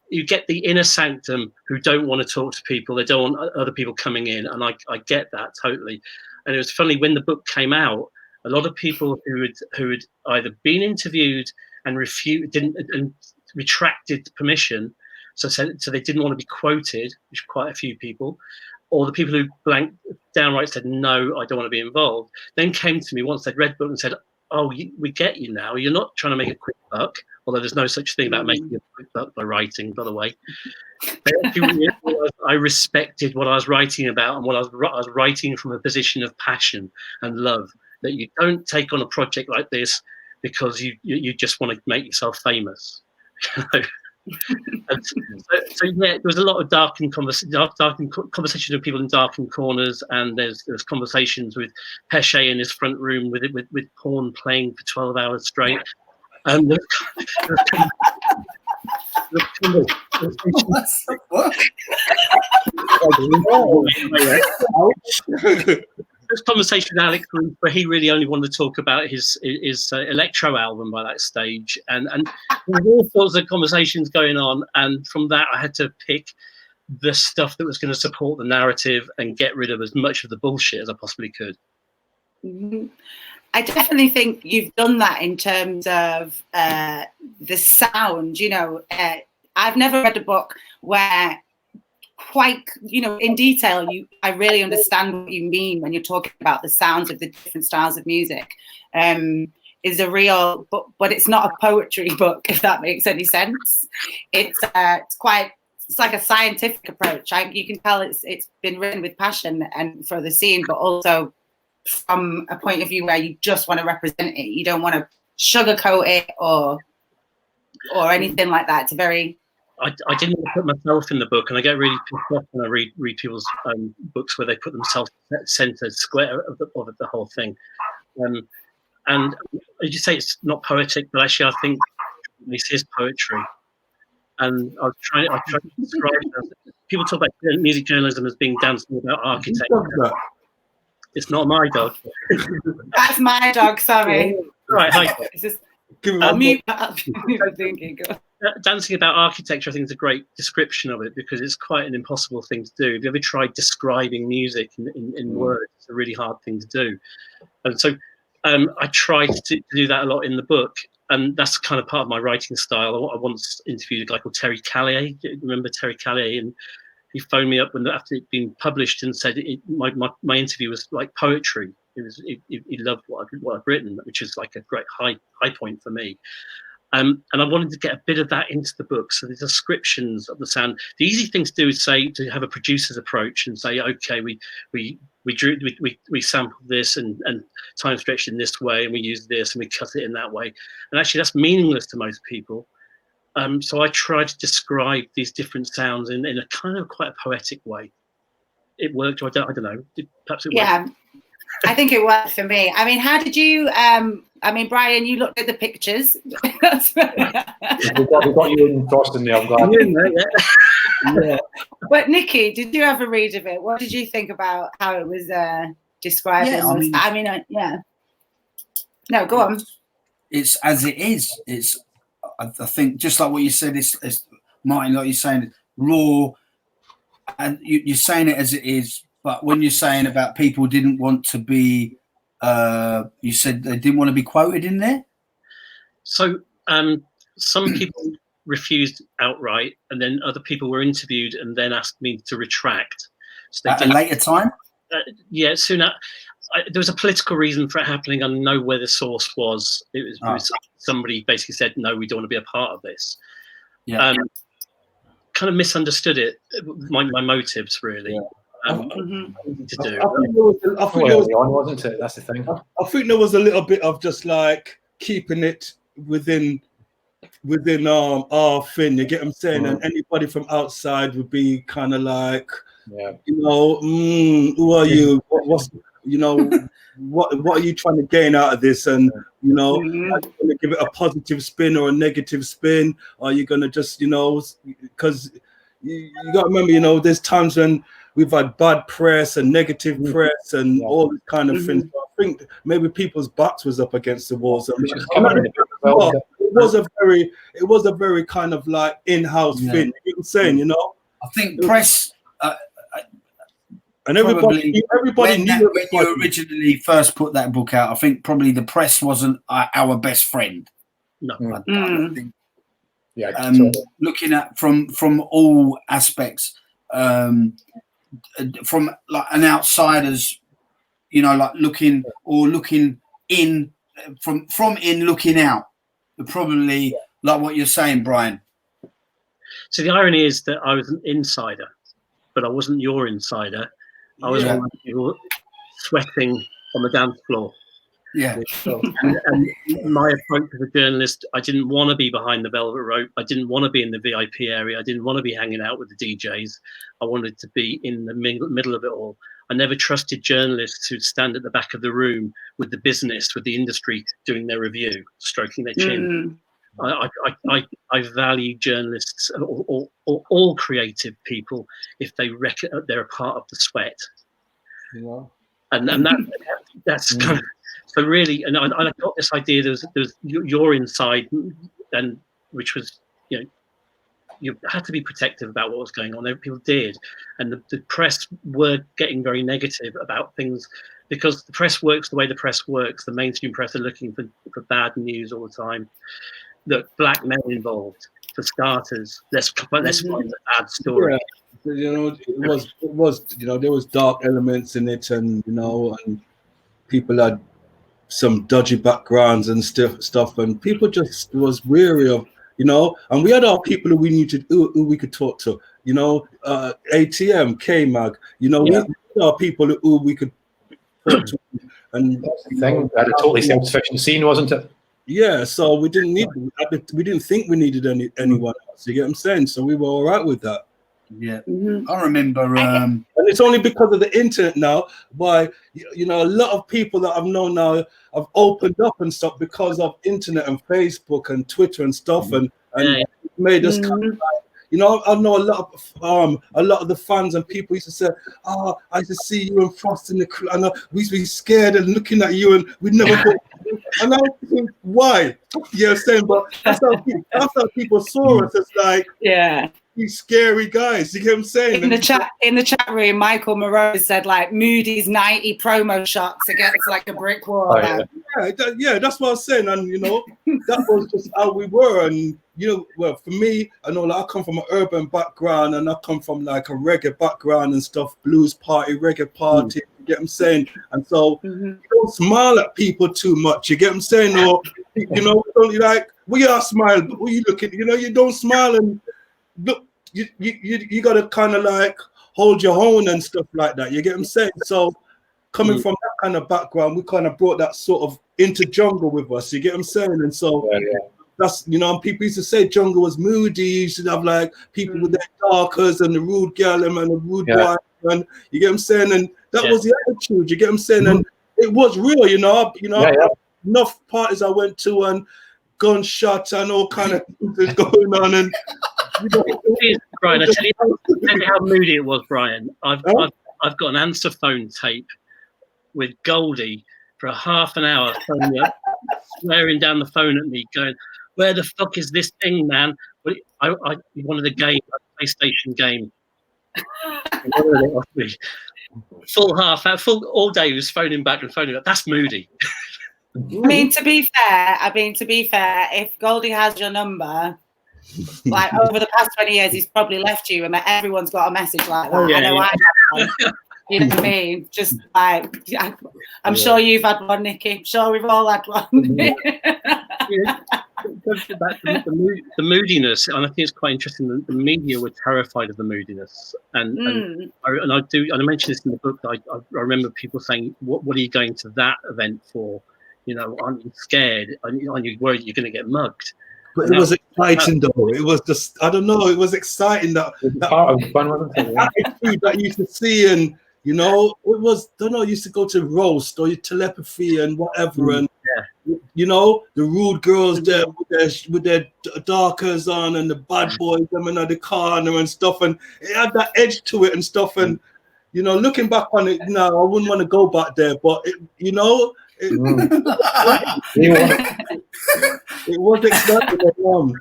Speaker 4: you get the inner sanctum who don't want to talk to people, they don't want other people coming in, and I get that totally. And it was funny when the book came out, a lot of people who had either been interviewed and retracted permission, so they didn't want to be quoted, which quite a few people, or the people who downright said no, I don't want to be involved, then came to me once they'd read the book and said, oh, we get you now. You're not trying to make a quick buck, although there's no such thing about making a quick buck by writing, by the way. I respected what I was writing about, and what I was writing from a position of passion and love. That you don't take on a project like this because you just want to make yourself famous. And so yeah, there was a lot of darkened conversations with people in darkened corners, and there's conversations with Pesce in his front room with porn playing for 12 hours straight. This conversation with Alex, where he really only wanted to talk about his electro album by that stage, and there were all sorts of conversations going on, and from that I had to pick the stuff that was going to support the narrative and get rid of as much of the bullshit as I possibly could.
Speaker 1: Mm-hmm. I definitely think you've done that in terms of the sound. You know, I've never read a book where quite, you know, in detail, I really understand what you mean when you're talking about the sounds of the different styles of music. Is a real, but it's not a poetry book, if that makes any sense. It's like a scientific approach. You can tell it's been written with passion and for the scene, but also from a point of view where you just want to represent it. You don't want to sugarcoat it or anything like that. It's a very
Speaker 4: I didn't put myself in the book, and I get really pissed off when I read people's books where they put themselves centre square of the whole thing. And as you say, it's not poetic, but actually I think this is poetry. And I try to describe it. People talk about music journalism as being dancing about architecture. It's not my dog.
Speaker 1: That's my dog, sorry.
Speaker 4: Right, hi. Dancing about architecture, I think, is a great description of it, because it's quite an impossible thing to do. Have you ever tried describing music in words? It's a really hard thing to do. And so I tried to do that a lot in the book, and that's kind of part of my writing style. I once interviewed a guy called Terry Callier. Do you remember Terry Callier? And he phoned me up after it'd been published and said my interview was like poetry. He loved what I've written, which is like a great high point for me. And I wanted to get a bit of that into the book. So the descriptions of the sound. The easy thing to do is to have a producer's approach and say, okay, we sampled this and time stretched in this way, and we used this and we cut it in that way. And actually, that's meaningless to most people. So I tried to describe these different sounds in a kind of quite a poetic way. It worked, or I don't know. Perhaps it worked.
Speaker 1: Yeah, I think it worked for me. I mean, how did you? I mean, Bryan, you looked at the pictures.
Speaker 2: we got you in Boston there. I'm glad.
Speaker 1: Yeah. But Nicky, did you have a read of it? What did you think about how it was described?
Speaker 3: Yeah,
Speaker 1: yeah. No, go on.
Speaker 3: It's as it is. It's. I think just like what you said. It's Martin, like you're saying, raw, and you're saying it as it is. But when you're saying about people didn't want to be, you said they didn't want to be quoted in there?
Speaker 4: So some people refused outright, and then other people were interviewed and then asked me to retract. So
Speaker 3: at a later time?
Speaker 4: Yeah, soon. there was a political reason for it happening. I know where the source was. It was somebody basically said, no, we don't want to be a part of this.
Speaker 3: Yeah.
Speaker 4: Kind of misunderstood it. My motives really.
Speaker 5: I
Speaker 2: wasn't it? That's the thing.
Speaker 5: I think there was a little bit of just like keeping it within our thing. You get what I'm saying? And anybody from outside would be kind of like, you know, who are you? What's you know? What are you trying to gain out of this? And you know, are you going to give it a positive spin or a negative spin? Or are you going to just, you know, because you got to remember, you know, there's times when we've had bad press and negative press and all this kind of things. So I think maybe people's backs was up against the walls. It was a very kind of like in-house thing. You know what I'm saying? You know,
Speaker 3: I think press.
Speaker 5: And everybody knew
Speaker 3: when you originally first put that book out. I think probably the press wasn't our best friend.
Speaker 4: No.
Speaker 3: I don't think.
Speaker 2: Yeah.
Speaker 3: Looking at from all aspects, from like an outsider's, you know, like looking in from in looking out. Probably like what you're saying, Bryan.
Speaker 4: So the irony is that I was an insider, but I wasn't your insider. I was one of the people sweating on the dance floor.
Speaker 3: Yeah.
Speaker 4: And my approach as a journalist, I didn't want to be behind the velvet rope. I didn't want to be in the VIP area. I didn't want to be hanging out with the DJs. I wanted to be in the middle of it all. I never trusted journalists who'd stand at the back of the room with the business, with the industry doing their review, stroking their chin. I value journalists or all creative people if they reckon they're a part of the sweat. And that's kind of, so really, and I got this idea. There's your inside, and which was, you know, you had to be protective about what was going on. People did, and the press were getting very negative about things because the press works the way the press works. The mainstream press are looking for bad news all the time. Look, black men involved for starters. Let's find the bad story.
Speaker 5: Yeah. You know, it was you know, there was dark elements in it, and you know, and people had some dodgy backgrounds and stuff, and people just was weary of, you know, and we had our people who we could talk to, you know, ATM, K-Mag, you know, we had our people who we could talk to, and
Speaker 2: thing had a totally self-sufficient scene, wasn't it?
Speaker 5: Yeah, so we didn't think we needed anyone else. You get what I'm saying? So we were all right with that.
Speaker 3: Yeah, I remember,
Speaker 5: and it's only because of the internet now. Why, you know, a lot of people that I've known now have opened up and stuff because of internet and Facebook and Twitter and stuff, and made us kind of like, you know, I know a lot of the fans and people used to say, "Oh, I used to see you and Frost in the crew, and we used to be scared and looking at you, and we'd never go." And I think, why? You know what I'm saying? But that's how people saw us. It's like, these scary guys. You get what I'm saying?
Speaker 1: In the chat room, Michael Moreau said like Moody's 90 promo shots against like a brick wall.
Speaker 5: That's what I was saying. And you know, that was just how we were. And you know, well, for me, I know like, I come from an urban background, and I come from like a reggae background and stuff, blues party, reggae party. You get what I'm saying? And so you don't smile at people too much. You get what I'm saying? Or you know, don't you like, we are smile, but when you look at, you know, you don't smile and look. You got to kind of like hold your own and stuff like that. You get what I'm saying? So coming from that kind of background, we kind of brought that sort of into jungle with us. You get what I'm saying? And so that's, you know, and people used to say jungle was moody. You should have like people with their darkers and the rude girl and the rude wife. And you get what I'm saying? And that was the attitude. You get what I'm saying? And it was real, you know. Enough parties I went to and gunshots and all kind of things going on. And
Speaker 4: Bryan, I tell you how moody it was, Bryan. I've got an answer phone tape with Goldie for a half an hour, swearing down the phone at me, going, "Where the fuck is this thing, man?" But I wanted a game, a PlayStation game. Full all day. He was phoning back and phoning back. That's moody.
Speaker 1: I mean, to be fair, if Goldie has your number, like over the past 20 years, he's probably left you, and everyone's got a message like that. I know I have. You know what I mean? Just like, I'm sure you've had one, Nicky. I'm sure we've all had one.
Speaker 4: The moodiness, and I think it's quite interesting that the media were terrified of the moodiness, and I mentioned this in the book. I remember people saying, "What are you going to that event for? You know, aren't you scared? Aren't you worried you're going to get mugged?"
Speaker 5: But it was exciting though. It was just, I don't know, it was exciting that
Speaker 2: part of fun, wasn't it?
Speaker 5: attitude that you could see, and you know, it was, I don't know, you used to go to roast or your telepathy and whatever, and you know, the rude girls there with their darkers on, and the bad boys coming out the corner and stuff, and it had that edge to it and stuff. And you know, looking back on it now, I wouldn't want to go back there, but it, you know, it was exciting.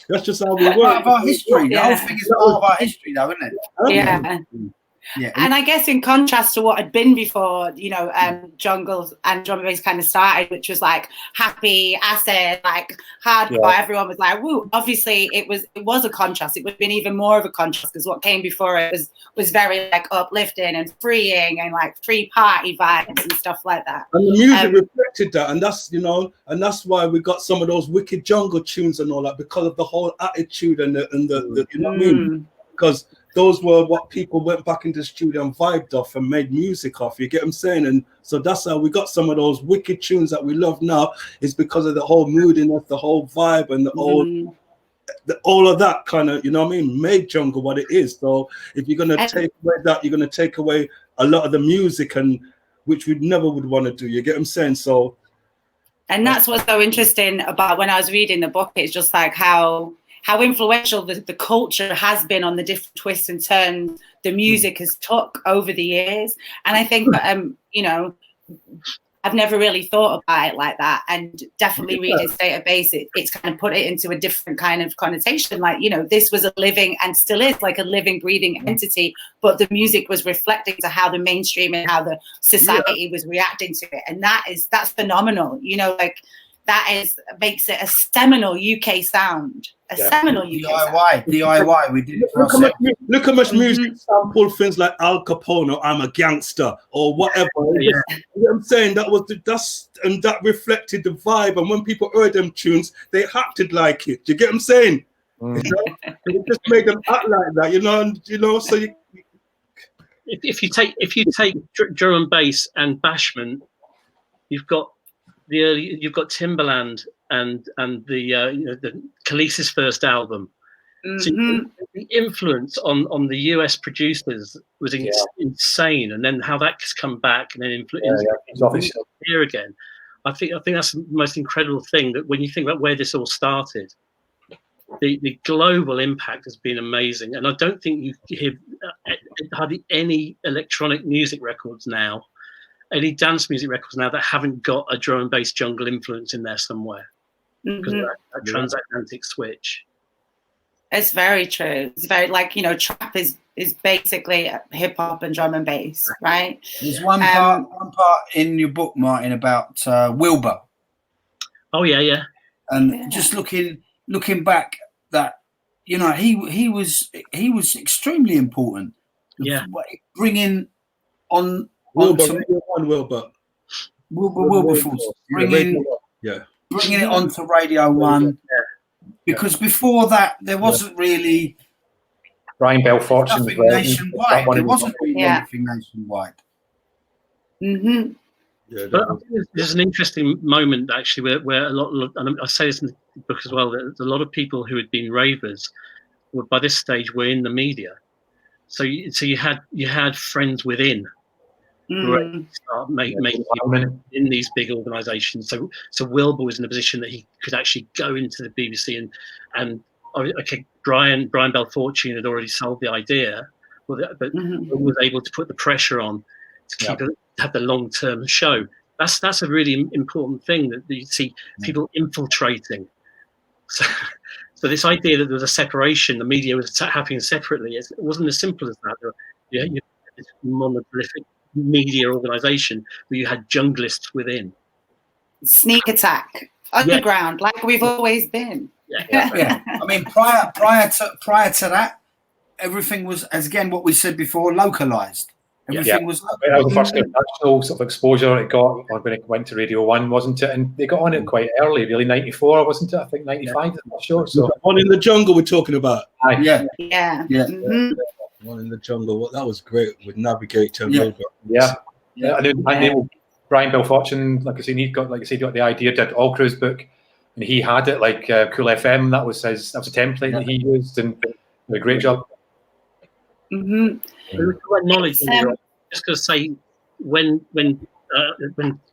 Speaker 5: That's just how we work.
Speaker 3: Part of our history. The whole thing is part of our history, though, isn't it?
Speaker 1: Yeah. Yeah. And I guess in contrast to what had been before, you know, jungle and drum and bass kind of started, which was like happy, acid, like hardcore. Yeah. Everyone was like, woo. Obviously, it was a contrast. It would have been even more of a contrast because what came before it was very like uplifting and freeing and like free party vibes and stuff like that.
Speaker 5: And the music reflected that, and that's, you know, and that's why we got some of those wicked jungle tunes and all that, because of the whole attitude and the you know what I mean? Because those were what people went back into the studio and vibed off and made music off. You get what I'm saying? And so that's how we got some of those wicked tunes that we love now, is because of the whole moodiness, the whole vibe, and all of that kind of, you know what I mean, made jungle what it is. So if you're going to take away that, you're going to take away a lot of the music, and which we never would want to do. You get what I'm saying? So,
Speaker 1: and that's what's so interesting about when I was reading the book. It's just like how influential the culture has been on the different twists and turns the music has took over the years. And I think, you know, I've never really thought about it like that. And definitely reading State of Bass, it's kind of put it into a different kind of connotation. Like, you know, this was a living, and still is, like a living, breathing entity, but the music was reflecting to how the mainstream and how the society was reacting to it. And that's phenomenal. You know, like, that makes it a seminal UK sound. Seminal UK
Speaker 3: DIY. We did it for
Speaker 5: look how much music sampled things like Al Capone or I'm a Gangster or whatever. You know what I'm saying? That reflected the vibe. And when people heard them tunes, they acted like it. Do you get what I'm saying? You know? It just made them act like that, you know. And, you know, so
Speaker 4: if you take drum and bass and bashment, you've got Timbaland and the you know, the Khaleesi's first album. So the influence on the US producers was insane, and then how that's come back and then influenced here again. I think that's the most incredible thing, that when you think about where this all started, the global impact has been amazing. And I don't think you hear hardly any electronic music records now, any dance music records now, that haven't got a drum and bass jungle influence in there somewhere, because of that transatlantic switch.
Speaker 1: It's very true. It's very, like, you know, trap is basically hip hop and drum and bass, right?
Speaker 3: There's one part in your book, Martin, about Wilbur.
Speaker 4: Oh yeah.
Speaker 3: And just looking back, that, you know, he was extremely important.
Speaker 4: Yeah,
Speaker 3: bringing on.
Speaker 5: Wilbur
Speaker 3: bringing it onto Radio 1, because before that there wasn't really
Speaker 2: Brian Belfortune
Speaker 3: nationwide. There wasn't really anything nationwide.
Speaker 4: But I think there's an interesting moment actually where a lot, and I say this in the book as well, that a lot of people who had been ravers by this stage were in the media. So you had friends within. Start making in these big organisations. So Wilbur was in a position that he could actually go into the BBC and Brian Belfortune had already sold the idea, but was able to put the pressure on to have the long-term show. That's a really important thing, that you see people infiltrating. So this idea that there was a separation, the media was happening separately, it wasn't as simple as that. You had this monolithic media organisation where you had junglists within.
Speaker 1: Sneak attack, underground, like we've always been.
Speaker 3: I mean, prior to that, everything was, as again what we said before, localized. Everything was.
Speaker 2: That was the first international sort of exposure it got when it went to Radio 1, wasn't it? And they got on it quite early, really, 94, wasn't it? I think 95, I'm not sure. So
Speaker 5: One in the Jungle we're talking about.
Speaker 3: Yeah.
Speaker 5: One in the Jungle. That was great with Navigator.
Speaker 2: Yeah. And then Brian Bell Fortune, like I said, he got the idea, did All Crew's book, and he had it like Cool FM. That was a template that he used, and did a great job.
Speaker 4: Knowledge. I'm just going to say, when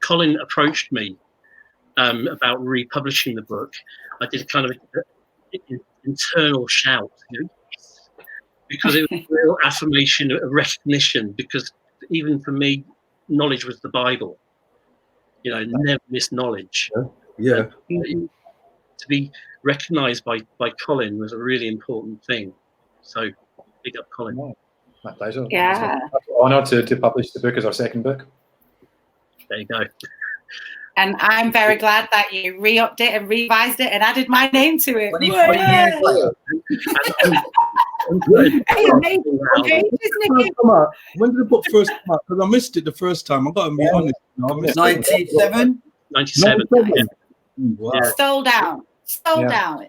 Speaker 4: Colin approached me about republishing the book, I did kind of an internal shout, because it was a real affirmation, a recognition. Because even for me, knowledge was the Bible. Never miss knowledge.
Speaker 5: Yeah.
Speaker 4: To be recognised by Colin was a really important thing. So big up, Colin.
Speaker 2: My pleasure.
Speaker 1: Yeah.
Speaker 2: It's an honour to publish the book as our second book.
Speaker 4: There you go.
Speaker 1: And I'm very glad that you re-upped it and revised it and added my name to it.
Speaker 3: 23 years later.
Speaker 1: Hey, amazing.
Speaker 5: When did the book first come out? Because I missed it the first time. I got to be honest.
Speaker 3: 97.
Speaker 4: 97.
Speaker 5: Wow.
Speaker 1: Sold out.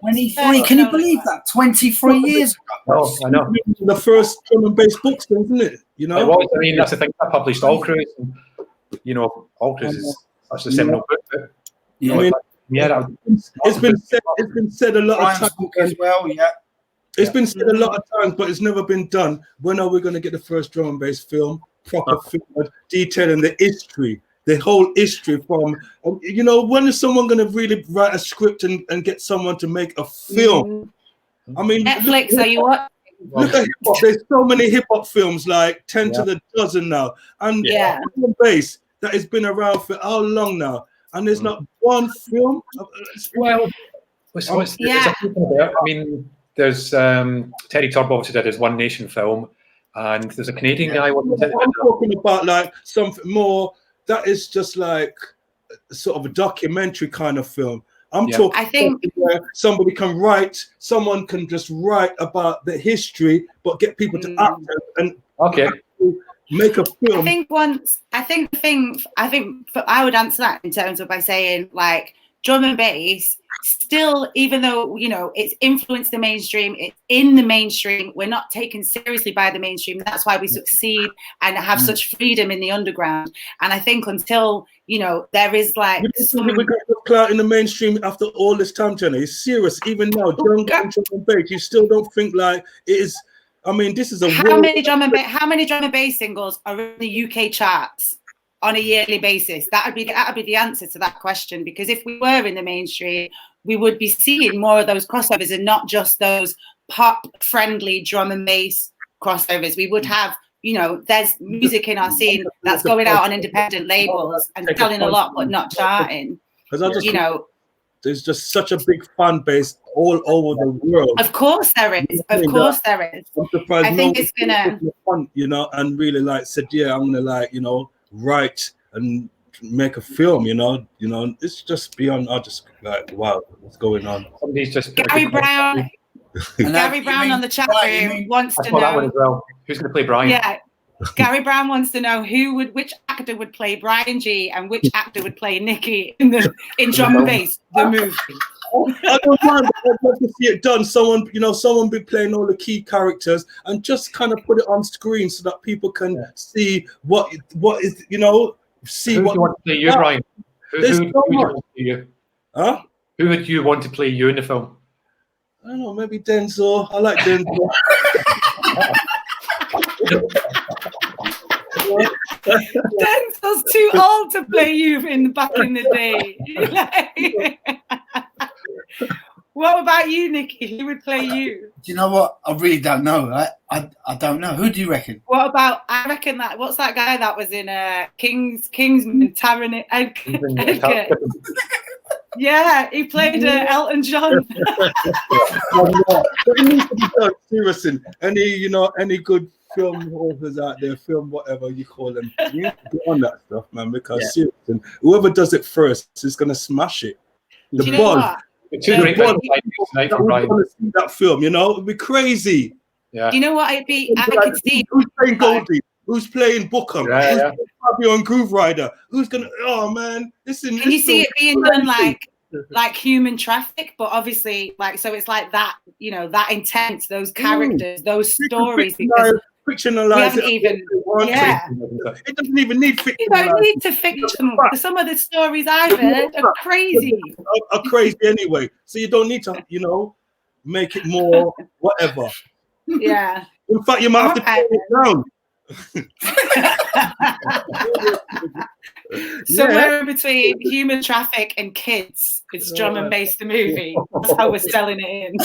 Speaker 3: 23. Can you believe that? 23 years ago.
Speaker 2: Oh, I know.
Speaker 5: The first drum and bass books, isn't it?
Speaker 2: It was. I mean, that's the thing. I published All Crews. And, All Crews is such a seminal book. But,
Speaker 5: it's been said a lot of times
Speaker 3: as well. Yeah.
Speaker 5: It's been said a lot of times, but it's never been done. When are we going to get the first drum and bass film, proper film, detailing the history, the whole history from, when is someone going to really write a script and get someone to make a film? I mean,
Speaker 1: Netflix, are you what?
Speaker 5: Look at hip-hop. There's so many hip-hop films, like 10 to the dozen now. And drum and bass, that has been around for how long now? And there's not one film?
Speaker 2: Well, I mean, there's Teddy Turbo obviously did his One Nation film, and there's a Canadian guy.
Speaker 5: I'm talking about like something more that is just like sort of a documentary kind of film. I'm talking. I think where somebody can write, someone can just write about the history, but get people to act and make a film.
Speaker 1: I would answer that in terms of by saying like drum and bass still, even though it's influenced the mainstream, it's in the mainstream, we're not taken seriously by the mainstream. That's why we succeed and have such freedom in the underground. And I think until there is like
Speaker 5: we're going to clout in the mainstream after all this time, Jenna. It's serious. Even now, drum and bass, you still don't think like it is. I mean, this is a
Speaker 1: how many drum and bass singles are in the UK charts on a yearly basis? That would be the answer to that question. Because if we were in the mainstream, we would be seeing more of those crossovers and not just those pop-friendly drum and bass crossovers. We would have, there's music in our scene that's going out on independent labels and selling a lot, but not charting.
Speaker 5: There's just such a big fan base all over the world.
Speaker 1: Of course there is. Of course there is.
Speaker 5: I'm surprised
Speaker 1: I think it's gonna,
Speaker 5: and really like said, I'm gonna write and make a film. It's just beyond. I just like, wow, what's going on?
Speaker 2: Somebody's just
Speaker 1: Gary Brown. Gary Brown on the chat room wants to know.
Speaker 2: That one as well. Who's going to play Brian?
Speaker 1: Yeah. Gary Brown wants to know which actor would play Bryan Gee and which actor would play Nicky in Drum and Bass, the movie.
Speaker 5: I don't mind. I'd love to see it done. Someone be playing all the key characters and just kind of put it on screen so that people can see what is, see what.
Speaker 2: Who would you want to play you, Brian? Who would you want to play you?
Speaker 5: Huh?
Speaker 2: Who would you want to play you in the film?
Speaker 5: I don't know, maybe Denzel. I like Denzel.
Speaker 1: Denzel's too old to play you back in the day. What about you, Nicky? Who would play you?
Speaker 3: Do you know what? I really don't know. I don't know. Who do you reckon?
Speaker 1: What about? I reckon that. What's that guy that was in Kingsman? Taron Edgar. Yeah, he played Elton John.
Speaker 5: It needs to be done. Seriously, any good film authors out there, film whatever you call them, you need to get on that stuff, man. Because seriously, whoever does it first is gonna smash it. The ball. That film, it'd be crazy.
Speaker 2: Yeah.
Speaker 1: You know what? I could see.
Speaker 5: Who's playing Goldie? Who's playing Bookham?
Speaker 2: Yeah,
Speaker 5: Who's
Speaker 2: yeah.
Speaker 5: playing Fabio and Groove Rider? Who's gonna? Oh man, listen.
Speaker 1: Can you see it being done like Human Traffic, but obviously like so it's like that, you know, that intense, those characters, those stories, because
Speaker 5: fictionalize
Speaker 1: we haven't
Speaker 5: it.
Speaker 1: even
Speaker 5: It doesn't even need fiction.
Speaker 1: You don't need to fiction. Some of the stories I've heard are crazy.
Speaker 5: Are crazy anyway. So you don't need to, you know, make it more whatever.
Speaker 1: Yeah.
Speaker 5: In fact, you might have to put it down.
Speaker 1: Somewhere in between Human Traffic and Kids, it's Drum and Bass the movie. That's how we're selling it in.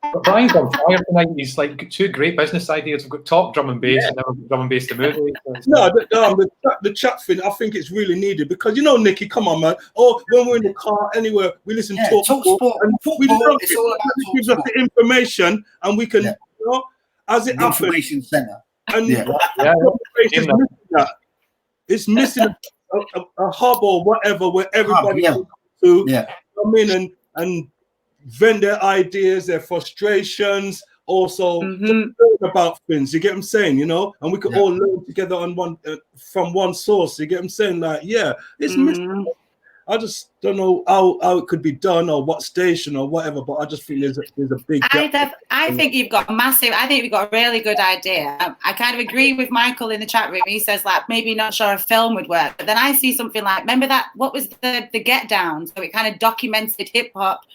Speaker 2: But Brian's on fire tonight. He's like two great business ideas. We've got Talk Drum and Bass and now we've got Drum and Bass the movie.
Speaker 5: The chat thing, I think it's really needed because, you know, Nicky, come on, man. Oh, when we're in the car, anywhere, we listen to Talk Sport. And
Speaker 3: football, it's all about
Speaker 5: it gives us the information and we can, you know, as it happens.
Speaker 3: Information centre.
Speaker 5: And it's missing a hub or whatever where everybody can come in and vent their ideas, their frustrations, also learn about things. You get what I'm saying, you know? And we can all learn together on one from one source. You get what I'm saying? Like, it's missing. I just don't know how it could be done or what station or whatever, but I just think there's a big gap.
Speaker 1: I think you've got I think we've got a really good idea. I kind of agree with Michael in the chat room. He says like maybe not sure a film would work, but then I see something like, remember that, what was the Get Down? So it kind of documented hip hop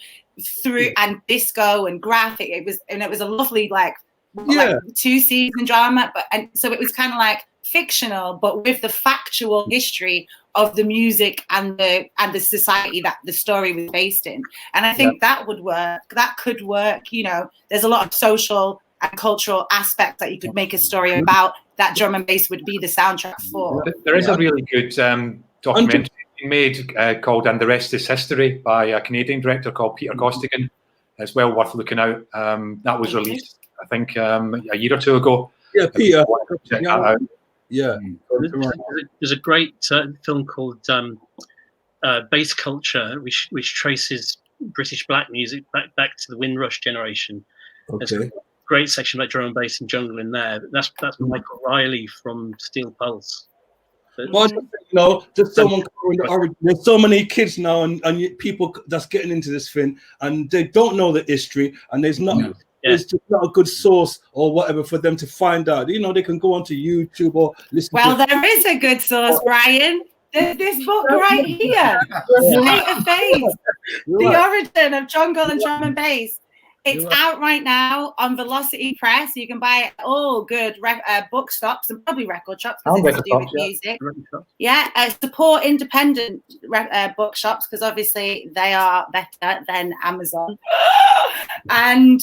Speaker 1: through and disco and graphic. It was a lovely like 2-season drama, and so it was kind of like fictional, but with the factual history of the music and the society that the story was based in. And I think that would work. That could work. You know, there's a lot of social and cultural aspects that you could make a story about that Drum and Bass would be the soundtrack for.
Speaker 2: There is a really good documentary made called And the Rest is History by a Canadian director called Peter Costigan. It's well worth looking out. That was released, I think, a year or two ago.
Speaker 5: Yeah, Peter.
Speaker 2: Check that out.
Speaker 5: Yeah.
Speaker 4: There's a great film called Bass Culture, which traces British black music back to the Windrush generation.
Speaker 5: Okay.
Speaker 4: There's a great section about drum and bass and jungle in there. That's Michael Riley from Steel Pulse.
Speaker 5: Well, you know, just someone covering the origin. There's so many kids now and people that's getting into this thing, and they don't know the history, and there's not. It's just not a good source or whatever for them to find out. You know, they can go onto YouTube or listen.
Speaker 1: Well, there is a good source, Brian. There's this book right here, State of Bass, The Origin of Jungle and Drum and Bass. It's out right now on Velocity Press. You can buy it at all good bookstops and probably record shops because it's to do with music. Support independent bookshops because obviously they are better than Amazon. And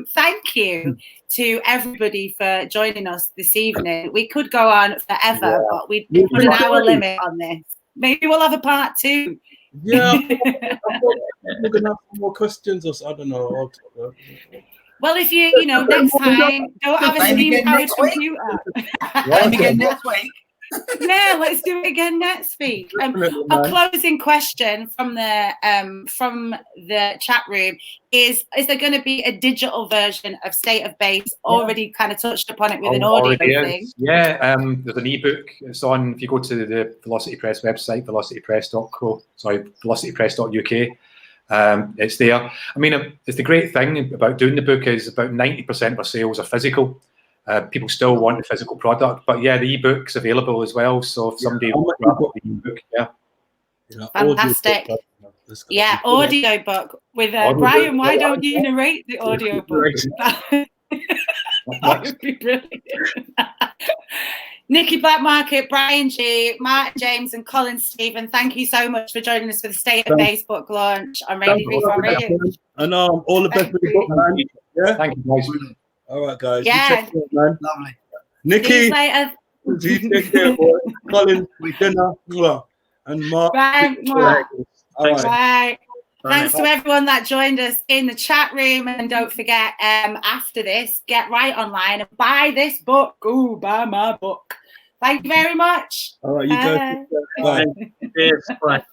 Speaker 1: thank you to everybody for joining us this evening. We could go on forever, but we put an hour limit on this. Maybe we'll have a part 2.
Speaker 5: Yeah, we're gonna have some more questions, or I don't know.
Speaker 1: Well, if you know, next time, don't have a steam-powered computer.
Speaker 3: Again next week.
Speaker 1: Yeah, let's do it again next week. A closing question from the chat room is there going to be a digital version of State of Bass? Already kind of touched upon it with an audio thing.
Speaker 2: Yeah, there's an ebook. It's on, if you go to the Velocity Press website, velocitypress.uk. It's there. I mean, it's the great thing about doing the book is about 90% of our sales are physical. People still want the physical product, but yeah, the ebook's available as well. So if somebody wants to grab the ebook,
Speaker 1: fantastic. Yeah, audio book with Brian. Why don't you narrate the audio book? That would be brilliant. Nicky Blackmarket, Bryan Gee, Martin James, and Colin Steven, thank you so much for joining us for the State of Bass book launch on Radio Reform Radio.
Speaker 5: And all the best with the book, man. Yeah,
Speaker 2: thank you, guys.
Speaker 5: All right, guys.
Speaker 1: Yeah,
Speaker 3: man. Lovely.
Speaker 5: Nicky,
Speaker 1: see you later.
Speaker 5: You take care, boy. Colin, Jenna, and Mark.
Speaker 1: Bye.
Speaker 5: Bye.
Speaker 1: Thanks to everyone that joined us in the chat room, and don't forget, after this, get right online and buy this book. Ooh, buy my book. Thank you very much.
Speaker 5: All right, you guys. Bye.
Speaker 4: Cheers. Bye.